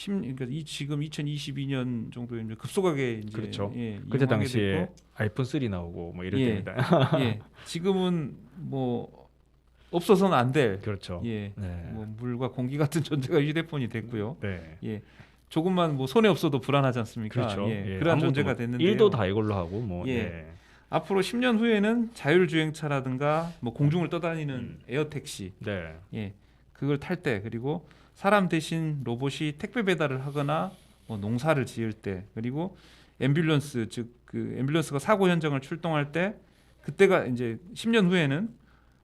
그러니까 지금 2022년 정도에 이제 급속하게 이제 그렇죠. 예, 그때 이용하게 당시에 됐고, 아이폰 3 나오고 뭐 이럴 예. 때입니다. 예, 지금은 뭐 없어서는 안 될, 그렇죠. 예, 네. 뭐 물과 공기 같은 존재가 휴대폰이 됐고요. 네. 예, 조금만 뭐 손에 없어도 불안하지 않습니까? 그렇죠. 예, 예, 그런 아무것도 존재가 뭐 됐는데요. 일도 다 이걸로 하고 뭐 예. 네. 앞으로 10년 후에는 자율주행차라든가 뭐 공중을 떠다니는 에어택시, 네. 예, 그걸 탈 때, 그리고 사람 대신 로봇이 택배 배달을 하거나 뭐 농사를 지을 때, 그리고 앰뷸런스, 즉 그 앰뷸런스가 사고 현장을 출동할 때, 그때가 이제 10년 후에는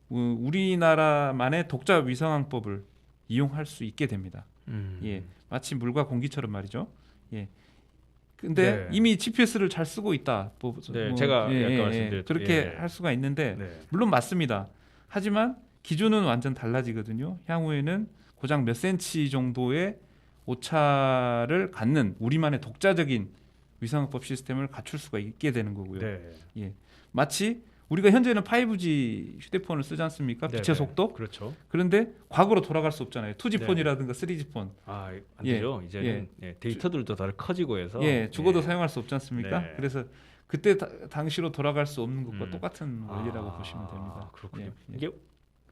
우리나라만의 독자 위성항법을 이용할 수 있게 됩니다. 예, 마치 물과 공기처럼 말이죠. 예. 근데 네. 이미 GPS를 잘 쓰고 있다. 네, 제가 아까 말씀드렸죠. 그렇게 예. 할 수가 있는데 네. 물론 맞습니다. 하지만 기준은 완전 달라지거든요. 향후에는 고작 몇 센치 정도의 오차를 갖는 우리만의 독자적인 위성항법 시스템을 갖출 수가 있게 되는 거고요. 네. 마치 우리가 현재는 5G 휴대폰을 쓰지 않습니까? 네, 빛의 네. 속도. 그렇죠. 그런데 과거로 돌아갈 수 없잖아요. 2G폰이라든가 3G폰. 안 예, 되죠. 이제는 데이터들도 다 커지고 해서 죽어도 사용할 수 없지 않습니까? 네. 그래서 그때 당시로 돌아갈 수 없는 것과 음. 똑같은 원리라고 보시면 됩니다. 그렇군요. 예, 예. 이게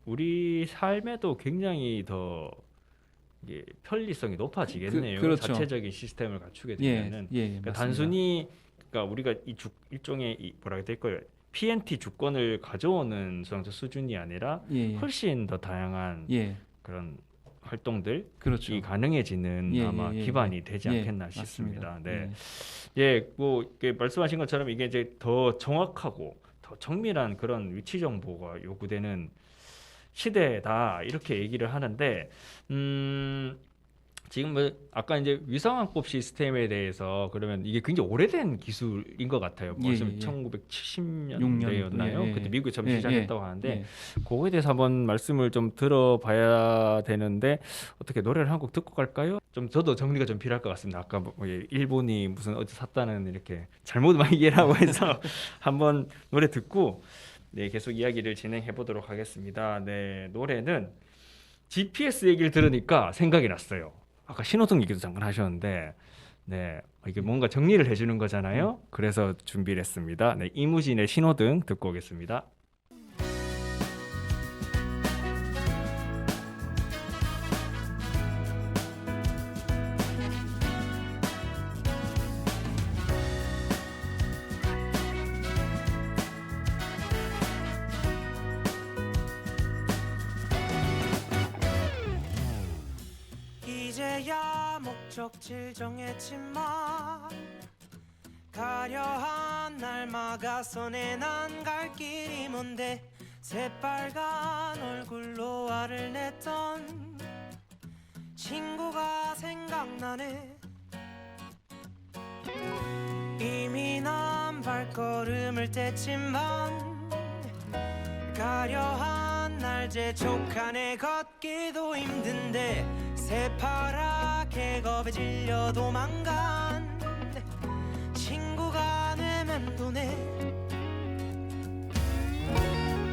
우리 삶에도 굉장히 더 이게 편리성이 높아지겠네요. 그렇죠. 자체적인 시스템을 갖추게 예, 되면은 예, 그러니까 맞습니다. 단순히 그러니까 우리가 일종의 뭐라 될 거예요. PNT 주권을 가져오는 정도 수준이 아니라 예, 예. 훨씬 더 다양한 예, 그런 활동들이 그렇죠. 가능해지는 예, 아마 예, 예, 기반이 되지 예, 않겠나 맞습니다. 싶습니다. 네. 예. 예, 뭐 이렇게 말씀하신 것처럼 이게 이제 더 정확하고 더 정밀한 그런 위치 정보가 요구되는 시대다 이렇게 얘기를 하는데 지금 뭐 아까 이제 위성항법 시스템에 대해서 그러면 이게 굉장히 오래된 기술인 것 같아요. 벌써 예, 예. 1970년대였나요? 예, 예. 그때 미국이 처음 예, 시작했다고 예. 하는데 예. 그거에 대해서 한번 말씀을 좀 들어봐야 되는데 어떻게 노래를 한 곡 듣고 갈까요? 좀 저도 정리가 좀 필요할 것 같습니다. 아까 뭐 일본이 무슨 어디 샀다는 이렇게 잘못 많이 이해라고 해서 한번 노래 듣고 계속 이야기를 진행해 보도록 하겠습니다. 네, 노래는 GPS 얘기를 들으니까 생각이 났어요. 아까 신호등 얘기도 잠깐 하셨는데 네, 이게 뭔가 정리를 해주는 거잖아요. 그래서 준비를 했습니다. 네, 이무진의 신호등 듣고 오겠습니다. 이제야 목적지를 정했지만 가려한 날 막아서 내난 갈 길이 뭔데 새빨간 얼굴로 화를 냈던 친구가 생각나네. 이미 난 발걸음을 뗐지만 가려한 날 재촉하네. 걷기도 힘든데 새파랗게 겁에 질려 도망간 친구가 내 맴도네.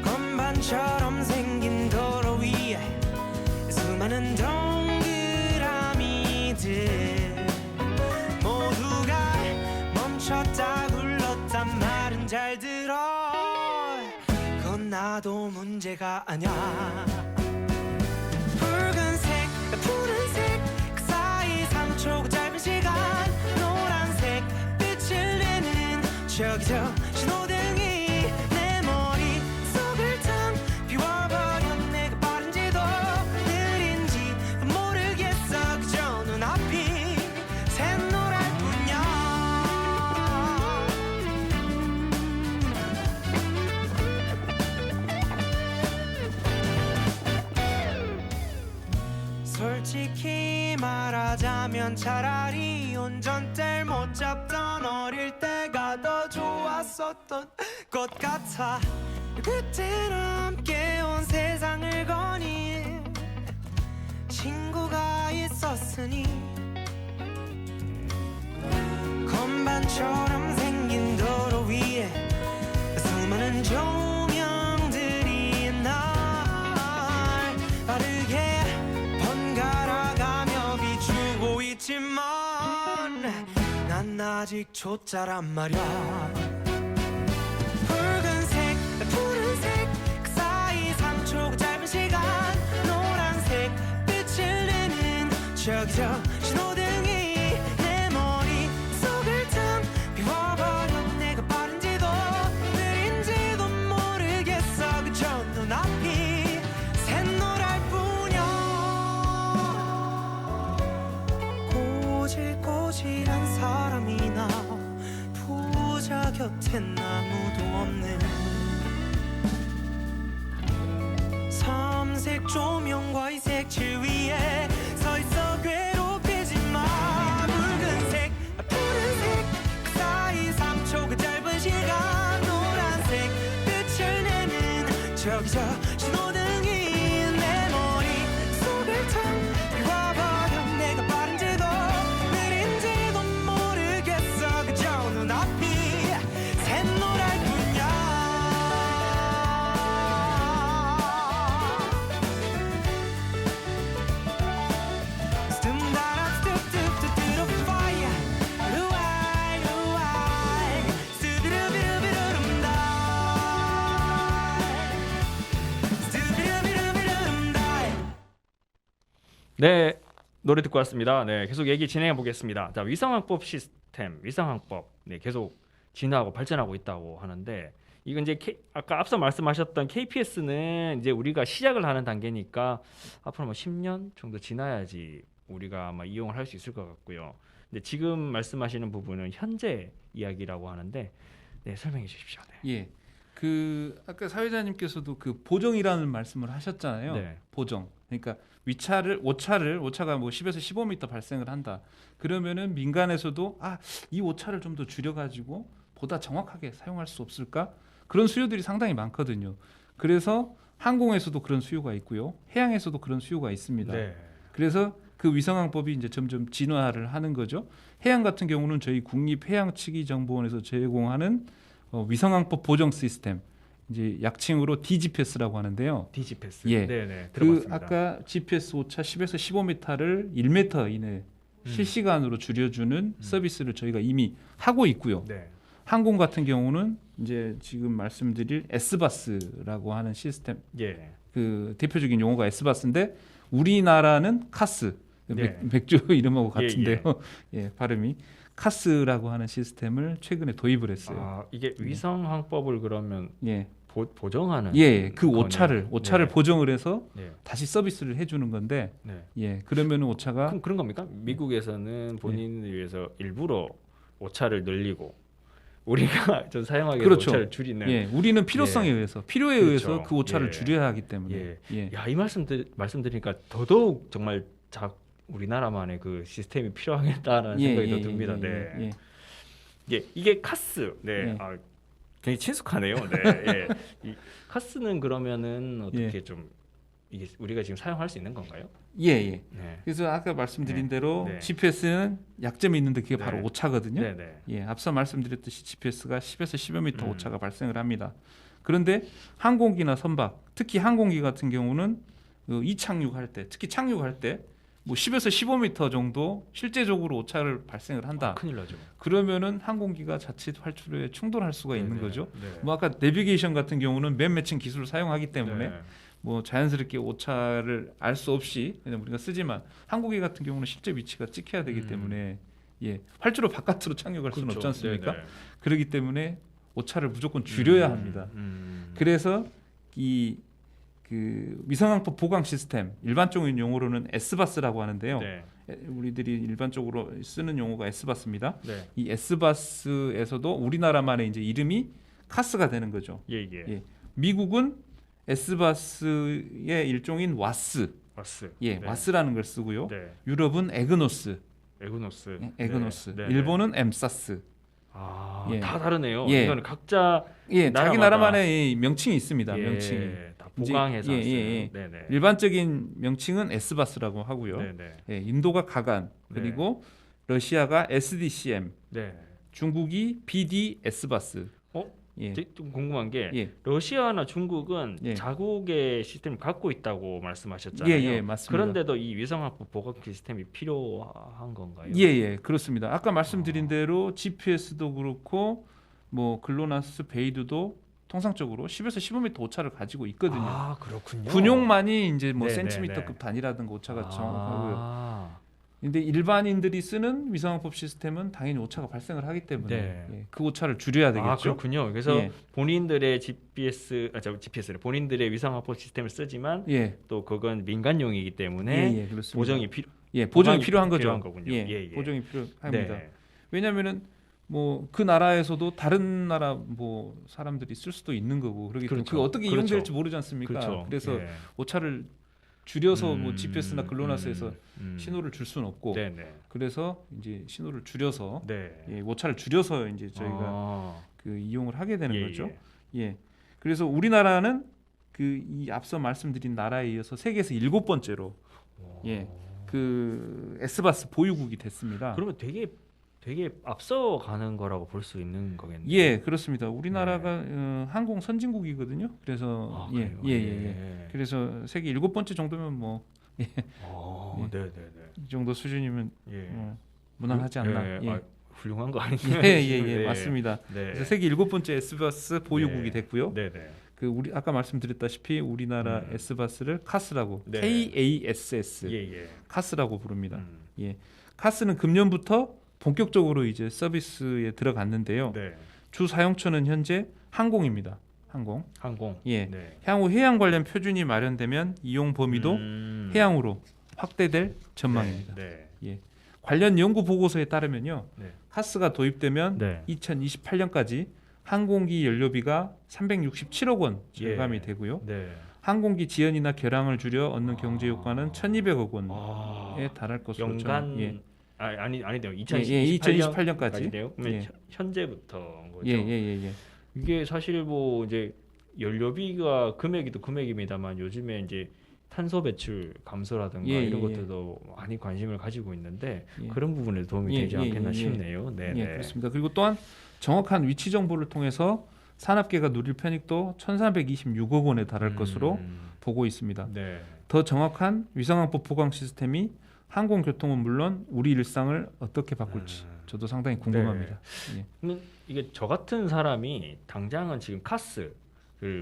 건반처럼 생긴 도로 위에 수많은 동그라미들 모두가 멈췄다 굴렀단 말은 잘 들어. 그건 나도 문제가 아냐. 붉은색 푸른색 그 사이 3초 짧은 시간 노란색 빛을 내는 저기 저 신호등이 내 머릿속을 텅 비워버렸네. 그 빠른지도 느린지 모르겠어. 그저 눈앞이 샛노랄 뿐이야. 솔직히 말하자면 차라리 운전대를 못 잡던 어릴 때가 없었던 것 같아. 그때는 함께 온 세상을 거닌 친구가 있었으니 건반처럼 생긴 도로 위에 수많은 조명들이 날 빠르게 번갈아가며 비추고 있지만 난 아직 초짜란 말야. 붉은색, 푸른색 그 사이 3초 짧은 시간 노란색 빛을 내는 저기저 신호등이 내 머릿속을 텅 비워버려. 내가 빠른지도 느린지도 모르겠어. 그저 눈앞이 샛노랄 뿐이야. 꼬질꼬질한 사람이나 부자 곁엔 아무도 없는 삼색 조명과 이 색칠 위에 서 있어 괴롭히지 마. 붉은색, 푸른색 그 사이 3초 그 짧은 시간 노란색 빛을 내는 저기저 신호등이 내 머릿속을 텅 비워버려. 내가 빠른지도 느린지도 모르겠어. 그저 눈앞이 샛노랄 뿐이야. 네, 노래 듣고 왔습니다. 네, 계속 얘기 진행해 보겠습니다. 자, 위성항법 시스템, 위성항법, 네, 계속 진화하고 발전하고 있다고 하는데, 이건 이제 아까 앞서 말씀하셨던 KPS는 이제 우리가 시작을 하는 단계니까 앞으로 뭐 10년 정도 지나야지 우리가 아마 이용을 할 수 있을 것 같고요. 근데 지금 말씀하시는 부분은 현재 이야기라고 하는데, 네, 설명해 주십시오. 네. 예. 그 아까 사회자님께서도 그 보정이라는 말씀을 하셨잖아요. 네. 보정. 그러니까 오차가 뭐 10에서 15m 발생을 한다. 그러면은 민간에서도 이 오차를 좀 더 줄여 가지고 보다 정확하게 사용할 수 없을까? 그런 수요들이 상당히 많거든요. 그래서 항공에서도 그런 수요가 있고요. 해양에서도 그런 수요가 있습니다. 네. 그래서 그 위성항법이 이제 점점 진화를 하는 거죠. 해양 같은 경우는 저희 국립해양치기정보원에서 제공하는 위성항법 보정 시스템, 이제 약칭으로 DGPS라고 하는데요. DGPS. 예. 네, 네. 그 들어봤습니다. 아까 GPS 오차 10에서 15m를 1m 이내 실시간으로 줄여주는 서비스를 저희가 이미 하고 있고요. 네. 항공 같은 경우는 이제 지금 말씀드릴 S바스라고 하는 시스템, 예. 그 대표적인 용어가 S바스인데 우리나라는 카스, 네. 맥주 이름하고 같은데요. 예, 발음이 카스라고 하는 시스템을 최근에 도입을 했어요. 아, 이게 위성항법을 그러면 예, 보정하는 그 거네요. 오차를 네. 보정을 해서 네. 다시 서비스를 해주는 건데, 네. 예, 그러면은 오차가 그런 겁니까? 미국에서는 본인을 위해서 일부러 오차를 늘리고 우리가 좀 사용하기 위해서 그렇죠. 오차를 줄이는. 예, 우리는 필요성에 예. 의해서 필요에 그렇죠. 의해서 그 오차를 예. 줄여야 하기 때문에 예. 예. 야, 이 말씀드리니까 더더욱 정말 우리나라만의 그 시스템이 필요하겠다라는 생각이 더 듭니다. 네. 이게 카스. 네. 예. 아, 굉장히 친숙하네요. 네. 예. 이 카스는 그러면은 어떻게 좀 이게 우리가 지금 사용할 수 있는 건가요? 예. 네. 그래서 아까 말씀드린 네. 대로 네. GPS는 약점이 있는데 그게 네. 바로 오차거든요. 네, 네. 예, 앞서 말씀드렸듯이 GPS가 10에서 15m 음. 오차가 발생을 합니다. 그런데 항공기나 선박, 특히 항공기 같은 경우는 이착륙할 때, 특히 착륙할 때 뭐 10에서 15m 정도 실제적으로 오차를 발생을 한다. 큰일 나죠. 그러면은 항공기가 자칫 활주로에 충돌할 수가 네, 있는 네. 거죠. 네. 뭐 아까 내비게이션 같은 경우는 맨 매칭 기술을 사용하기 때문에 네. 뭐 자연스럽게 오차를 알 수 없이 그냥 우리가 쓰지만 항공기 같은 경우는 실제 위치가 찍혀야 되기 때문에 예, 활주로 바깥으로 착륙할 수는 없지 않습니까? 네, 네. 그렇기 때문에 오차를 무조건 줄여야 합니다. 그래서 그 위성항법 보강 시스템, 일반적인 용어로는 S바스라고 하는데요. 네. 우리들이 일반적으로 쓰는 용어가 S바스입니다. 네. 이 S바스에서도 우리나라만의 이제 이름이 카스가 되는 거죠. 예. 예. 미국은 S바스의 일종인 와스, 와스. 예, 네. 와스라는 걸 쓰고요. 네. 유럽은 에그노스, 에그노스. 에그노스. 네. 네. 일본은 엠사스. 아, 예. 다 다르네요. 예. 이거는 각자 예, 자기 나라마다- 나라만의 이 명칭이 있습니다. 예, 명칭이. 다 보강해서 이제- 쓰는. 예. 네네. 일반적인 명칭은 S바스라고 하고요. 네네. 예, 인도가 가간, 그리고 러시아가 SDCM, 네. 중국이 BDS바스. 어? 예. 좀 궁금한 게 예. 러시아나 중국은 예. 자국의 시스템을 갖고 있다고 말씀하셨잖아요. 예, 맞습니다. 그런데도 이 위성학부 보강 시스템이 필요한 건가요? 예, 그렇습니다. 아까 말씀드린 대로 GPS도 그렇고 뭐 글로나스, 베이드도 통상적으로 10에서 15m 오차를 가지고 있거든요. 아, 그렇군요. 군용만이 이제 뭐 네, 센티미터급 단위라든가 오차가 정확하고요. 아, 근데 일반인들이 쓰는 위성항법 시스템은 당연히 오차가 발생을 하기 때문에 네. 예, 그 오차를 줄여야 되겠죠. 아, 그렇군요. 그래서 예. 본인들의 GPS를 본인들의 위성학법 시스템을 쓰지만 예, 또 그건 민간용이기 때문에 그렇습니다. 보정이 필요. 예, 보정이 보강이 필요한 거죠. 필요한 거군요. 예, 예, 예. 보정이 필요합니다. 네. 왜냐하면은 뭐 그 나라에서도 다른 나라 뭐 사람들이 쓸 수도 있는 거고 그러기 때문에 그렇죠. 그 어떻게 그렇죠. 이용될지 모르지 않습니까? 그렇죠. 그래서 예. 오차를 줄여서 뭐 GPS나 글로나스에서 음. 신호를 줄 수는 없고 네네. 그래서 이제 신호를 줄여서 네. 예, 오차를 줄여서 이제 저희가 아, 그 이용을 하게 되는 예, 거죠. 예. 예. 그래서 우리나라는 그 이 앞서 말씀드린 나라에 이어서 세계에서 7번째로 예. 그 S바스 보유국이 됐습니다. 그러면 되게 앞서 가는 거라고 볼 수 있는 거겠네요. 예, 그렇습니다. 우리나라가 항공 선진국이거든요. 그래서 아, 그래요? 그래서 세계 7번째 정도면 뭐 이 네네네. 정도 수준이면 예. 무난하지 않나. 예. 아, 훌륭한 거 아니에요? 예, 맞습니다. 네. 그래서 세계 7번째 S바스 보유국이 됐고요. 네네. 그 우리 아까 말씀드렸다시피 우리나라 S바스를 카스라고 네. KASS 예예. 카스라고 부릅니다. 예. 카스는 금년부터 본격적으로 이제 서비스에 들어갔는데요. 네. 주 사용처는 현재 항공입니다. 항공. 항공. 예. 네. 향후 해양 관련 표준이 마련되면 이용 범위도 해양으로 확대될 전망입니다. 네. 예. 관련 연구 보고서에 따르면요. 네. 카스가 도입되면 네. 2028년까지 항공기 연료비가 367억 원 절감이 예. 되고요. 네. 항공기 지연이나 결항을 줄여 얻는 경제 효과는 1,200억 원에 아, 달할 것으로 연간 예. 아니네요. 예, 2028년까지. 2028년까지. 그러면 예. 현재부터인 거죠. 예. 이게 사실 뭐 이제 연료비가 금액이도 금액입니다만 요즘에 이제 탄소 배출 감소라든가 예, 이런 예. 것들도 많이 관심을 가지고 있는데 예. 그런 부분에 도움이 예, 되지 예, 않겠나 예, 예. 싶네요. 네, 예, 그렇습니다. 그리고 또한 정확한 위치 정보를 통해서 산업계가 누릴 편익도 1,426억 원에 달할 것으로 보고 있습니다. 네. 더 정확한 위성항법 보강 시스템이 항공교통은 물론 우리 일상을 어떻게 바꿀지 저도 상당히 궁금합니다. 예. 그러면 이게 저 같은 사람이 당장은 지금 카스를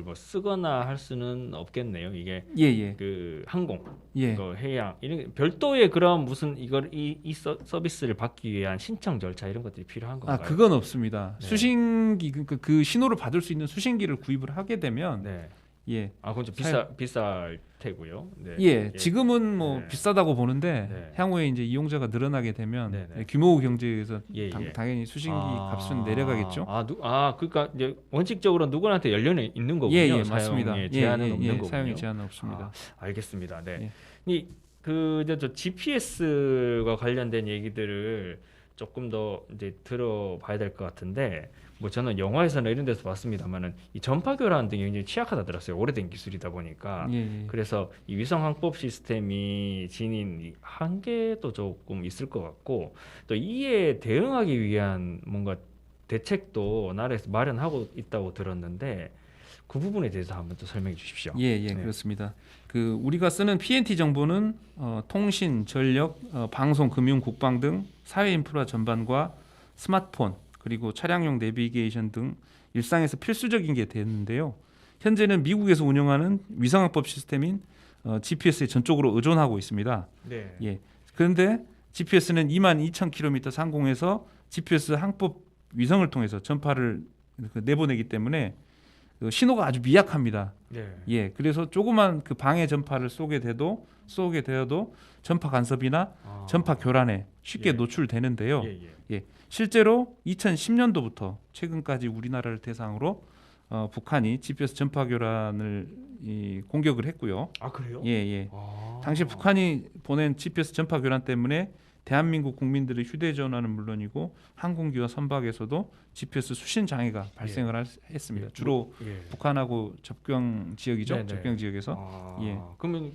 뭐 쓰거나 할 수는 없겠네요. 이게 예. 그 항공, 예. 그 해양 이런 별도의 그런 무슨 이 서비스를 받기 위한 신청 절차 이런 것들이 필요한 건가요? 그건 없습니다. 네. 수신기 그 신호를 받을 수 있는 수신기를 구입을 하게 되면 네. 예. 그건 좀 비쌀 테고요. 네. 예, 지금은 뭐 네. 비싸다고 보는데 네. 향후에 이제 이용자가 늘어나게 되면 네, 네. 규모 경제에서 예. 당연히 수신기 값은 내려가겠죠. 그러니까 이제 원칙적으로 누구한테 연료는 있는 거군요. 예, 맞습니다. 사용에 제한은 없는 거군요. 사용에 제한은 없습니다. 알겠습니다. 네. 예. 이제 저 GPS와 관련된 얘기들을 조금 더 이제 들어봐야 될 것 같은데 뭐 저는 영화에서나 이런 데서 봤습니다만은 이 전파 교란 등이 굉장히 취약하다 들었어요. 오래된 기술이다 보니까. 예. 그래서 이 위성 항법 시스템이 지닌 이 한계도 조금 있을 것 같고 또 이에 대응하기 위한 뭔가 대책도 나라에서 마련하고 있다고 들었는데 그 부분에 대해서 한번 또 설명해 주십시오. 예, 네. 그렇습니다. 그 우리가 쓰는 PNT 정보는 통신, 전력, 방송, 금융, 국방 등 사회 인프라 전반과 스마트폰 그리고 차량용 내비게이션 등 일상에서 필수적인 게 됐는데요. 현재는 미국에서 운영하는 위성항법 시스템인 GPS에 전적으로 의존하고 있습니다. 네. 예. 그런데 GPS는 22,000km 상공에서 GPS 항법 위성을 통해서 전파를 내보내기 때문에 신호가 아주 미약합니다. 네. 예, 그래서 조그만 그 방해 전파를 쏘게 되어도 전파 간섭이나 전파 교란에 쉽게 예. 노출되는데요. 예. 실제로 2010년도부터 최근까지 우리나라를 대상으로 북한이 GPS 전파 교란을 공격을 했고요. 그래요? 예. 당시 북한이 보낸 GPS 전파 교란 때문에 대한민국 국민들의 휴대전화는 물론이고 항공기와 선박에서도 GPS 수신 장애가 발생을 했습니다. 주로 예. 북한하고 접경 지역이죠. 네네. 접경 지역에서 아, 예. 그러면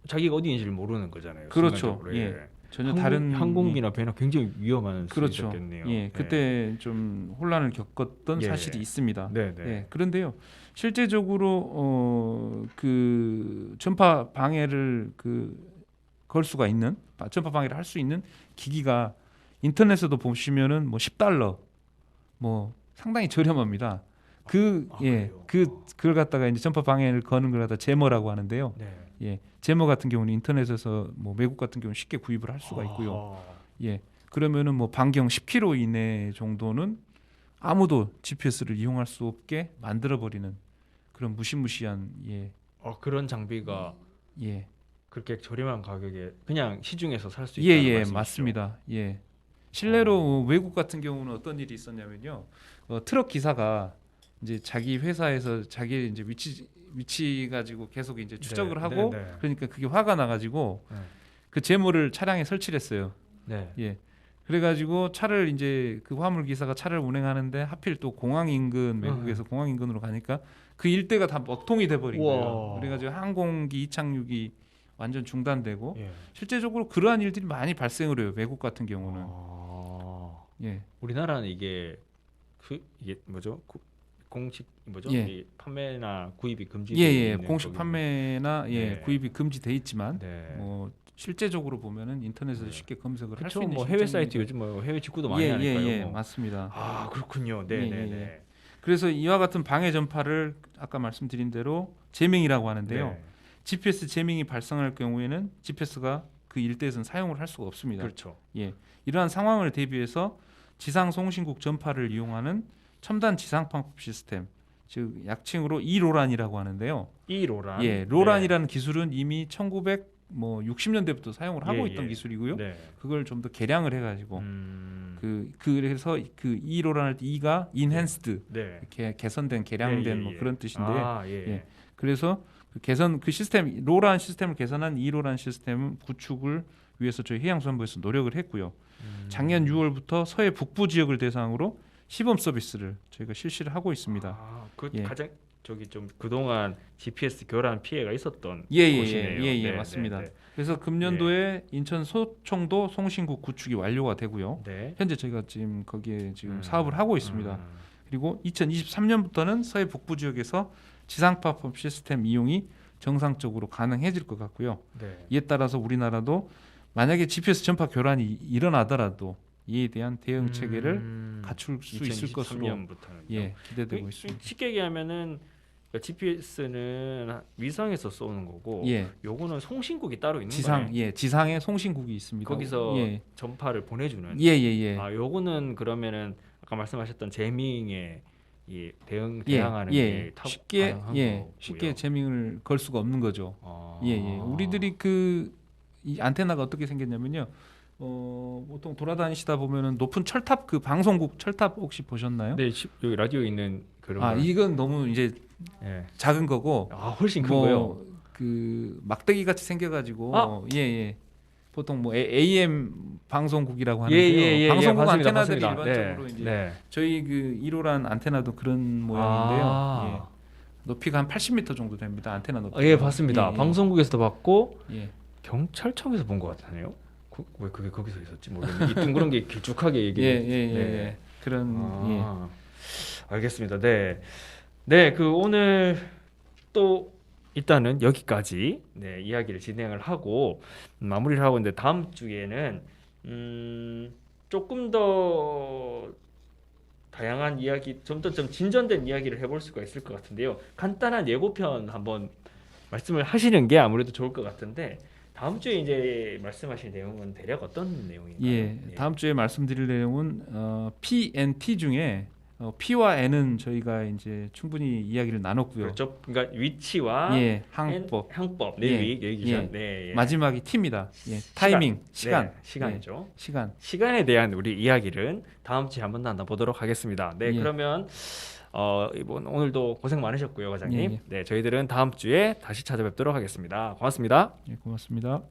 자기가 어디인지를 모르는 거잖아요. 그렇죠. 순간적으로. 예. 전혀 다른 항공기나 배나 굉장히 위험한 수 그렇죠. 있었겠네요. 예, 그때 좀 혼란을 겪었던 예. 사실이 있습니다. 네, 네. 예, 그런데요, 실제적으로 그 전파 방해를 걸 수가 있는 전파 방해를 할 수 있는 기기가 인터넷에도 보시면은 뭐 $10 뭐 상당히 저렴합니다. 그래요? 그걸 갖다가 이제 전파 방해를 거는 걸 갖다 제머라고 하는데요. 네. 예, 제머 같은 경우는 인터넷에서 뭐 외국 같은 경우는 쉽게 구입을 할 수가 있고요. 아하. 예, 그러면은 뭐 반경 10km 이내 정도는 아무도 GPS를 이용할 수 없게 만들어 버리는 그런 무시무시한 그런 장비가 예, 그렇게 저렴한 가격에 그냥 시중에서 살 수 예, 있다는 예, 말씀이시죠? 맞습니다. 예, 실례로 외국 같은 경우는 어떤 일이 있었냐면요, 트럭 기사가 이제 자기 회사에서 자기 이제 위치 가지고 계속 이제 추적을 네, 하고 네, 네. 그러니까 그게 화가 나가지고 네. 그 제모를 차량에 설치를 했어요. 네. 예. 그래가지고 차를 이제 그 화물 기사가 차를 운행하는데 하필 또 공항 인근 외국에서 공항 인근으로 가니까 그 일대가 다 먹통이 돼버린 거예요. 우와. 그래가지고 항공기 이착륙이 완전 중단되고 예. 실제적으로 그러한 일들이 많이 발생을 해요. 외국 같은 경우는. 예. 우리나라는 이게 뭐죠? 공식 뭐죠? 예. 이 판매나 구입이 금지. 예. 공식 판매나 네. 구입이 금지돼 있지만 네. 뭐 실제적으로 보면은 인터넷에서 네. 쉽게 검색을 할 그렇죠. 수 있는 뭐 해외 사이트 시스템이니까. 요즘 뭐 해외 직구도 많이 하니까요. 예, 맞습니다. 아 그렇군요. 네, 예, 네, 예. 네. 그래서 이와 같은 방해 전파를 아까 말씀드린 대로 제밍이라고 하는데요. 네. GPS 제밍이 발생할 경우에는 GPS가 그 일대에서는 사용을 할 수가 없습니다. 그렇죠. 예, 이러한 상황을 대비해서 지상 송신국 전파를 이용하는 첨단 지상방법 시스템, 즉 약칭으로 이로란이라고 하는데요. 이 로란. 예, 로란이라는 기술은 이미 1960년대부터 사용을 하고 예, 있던 예. 기술이고요. 네. 그걸 좀 더 개량을 해가지고 음. 그래서 그 이로란을 이가 enhanced 네. 이렇게 개선된 개량된 예, 예, 뭐 예. 그런 뜻인데 아, 예. 예. 그래서 그 시스템 로란 시스템을 개선한 이로란 시스템 구축을 위해서 저희 해양수산부에서 노력을 했고요. 작년 6월부터 서해 북부 지역을 대상으로 시범 서비스를 저희가 실시를 하고 있습니다. 그 예. 가장 저기 좀 그동안 GPS 교란 피해가 있었던 예, 곳이네요. 네, 맞습니다. 네, 그래서 금년도에 인천 소청도 송신국 구축이 완료가 되고요. 네. 현재 저희가 지금 거기에 지금 사업을 하고 있습니다. 음. 그리고 2023년부터는 서해 북부 지역에서 지상파법 시스템 이용이 정상적으로 가능해질 것 같고요. 네. 이에 따라서 우리나라도 만약에 GPS 전파 교란이 일어나더라도 이에 대한 대응 체계를 갖출 수 있을 것으로 2023년부터는 기대되고 있습니다. 쉽게 얘기하면은 GPS는 위성에서 쏘는 거고 예, 요거는 송신국이 따로 있는 지상 거예요. 지상에 송신국이 있습니다. 거기서 예, 전파를 보내주는. 예. 아 요거는 그러면은 아까 말씀하셨던 제밍에 이 대항하는 게 쉽게 가능한 거고요. 쉽게 제밍을 걸 수가 없는 거죠. 아. 우리들이 이 안테나가 어떻게 생겼냐면요. 보통 돌아다니시다 보면은 높은 철탑 방송국 철탑 혹시 보셨나요? 네, 여기 라디오에 있는 그런. 거. 이건 너무 이제 예. 작은 거고 훨씬 큰 거요. 그 막대기 같이 생겨가지고 아! 보통 뭐 AM 방송국이라고 하는데요. 방송국 맞습니다, 안테나들이 맞습니다. 일반적으로 네, 이제 네. 저희 그 1호란 안테나도 그런 모양인데요. 아. 높이가 한 80m 정도 됩니다. 안테나 높이. 예, 봤습니다. 방송국에서도 봤고 예. 경찰청에서 본 것 같네요. 왜 그게 거기서 있었지 모르겠는데 이 둥그런 게 길쭉하게 얘기. 예. 그런 알겠습니다. 네, 네, 오늘 또 일단은 여기까지 이야기를 진행을 하고 마무리를 하고 있는데 다음 주에는 조금 더 다양한 이야기, 좀 진전된 이야기를 해볼 수가 있을 것 같은데요. 간단한 예고편 한번 말씀을 하시는 게 아무래도 좋을 것 같은데 다음 주에 이제 말씀하실 내용은 대략 어떤 내용인가요? 다음 주에 말씀드릴 내용은 P, N, T 중에 P와 N은 저희가 이제 충분히 이야기를 나눴고요. 그렇죠. 그러니까 위치와 항법, 항법, 예, 내비게이션, 마지막이 T입니다. 타이밍, 시간, 시간이죠. 시간. 시간에 대한 우리 이야기를 다음 주에 한번 나눠보도록 하겠습니다. 네, 그러면 이번 오늘도 고생 많으셨고요, 과장님. 네, 저희들은 다음 주에 다시 찾아뵙도록 하겠습니다. 고맙습니다. 고맙습니다.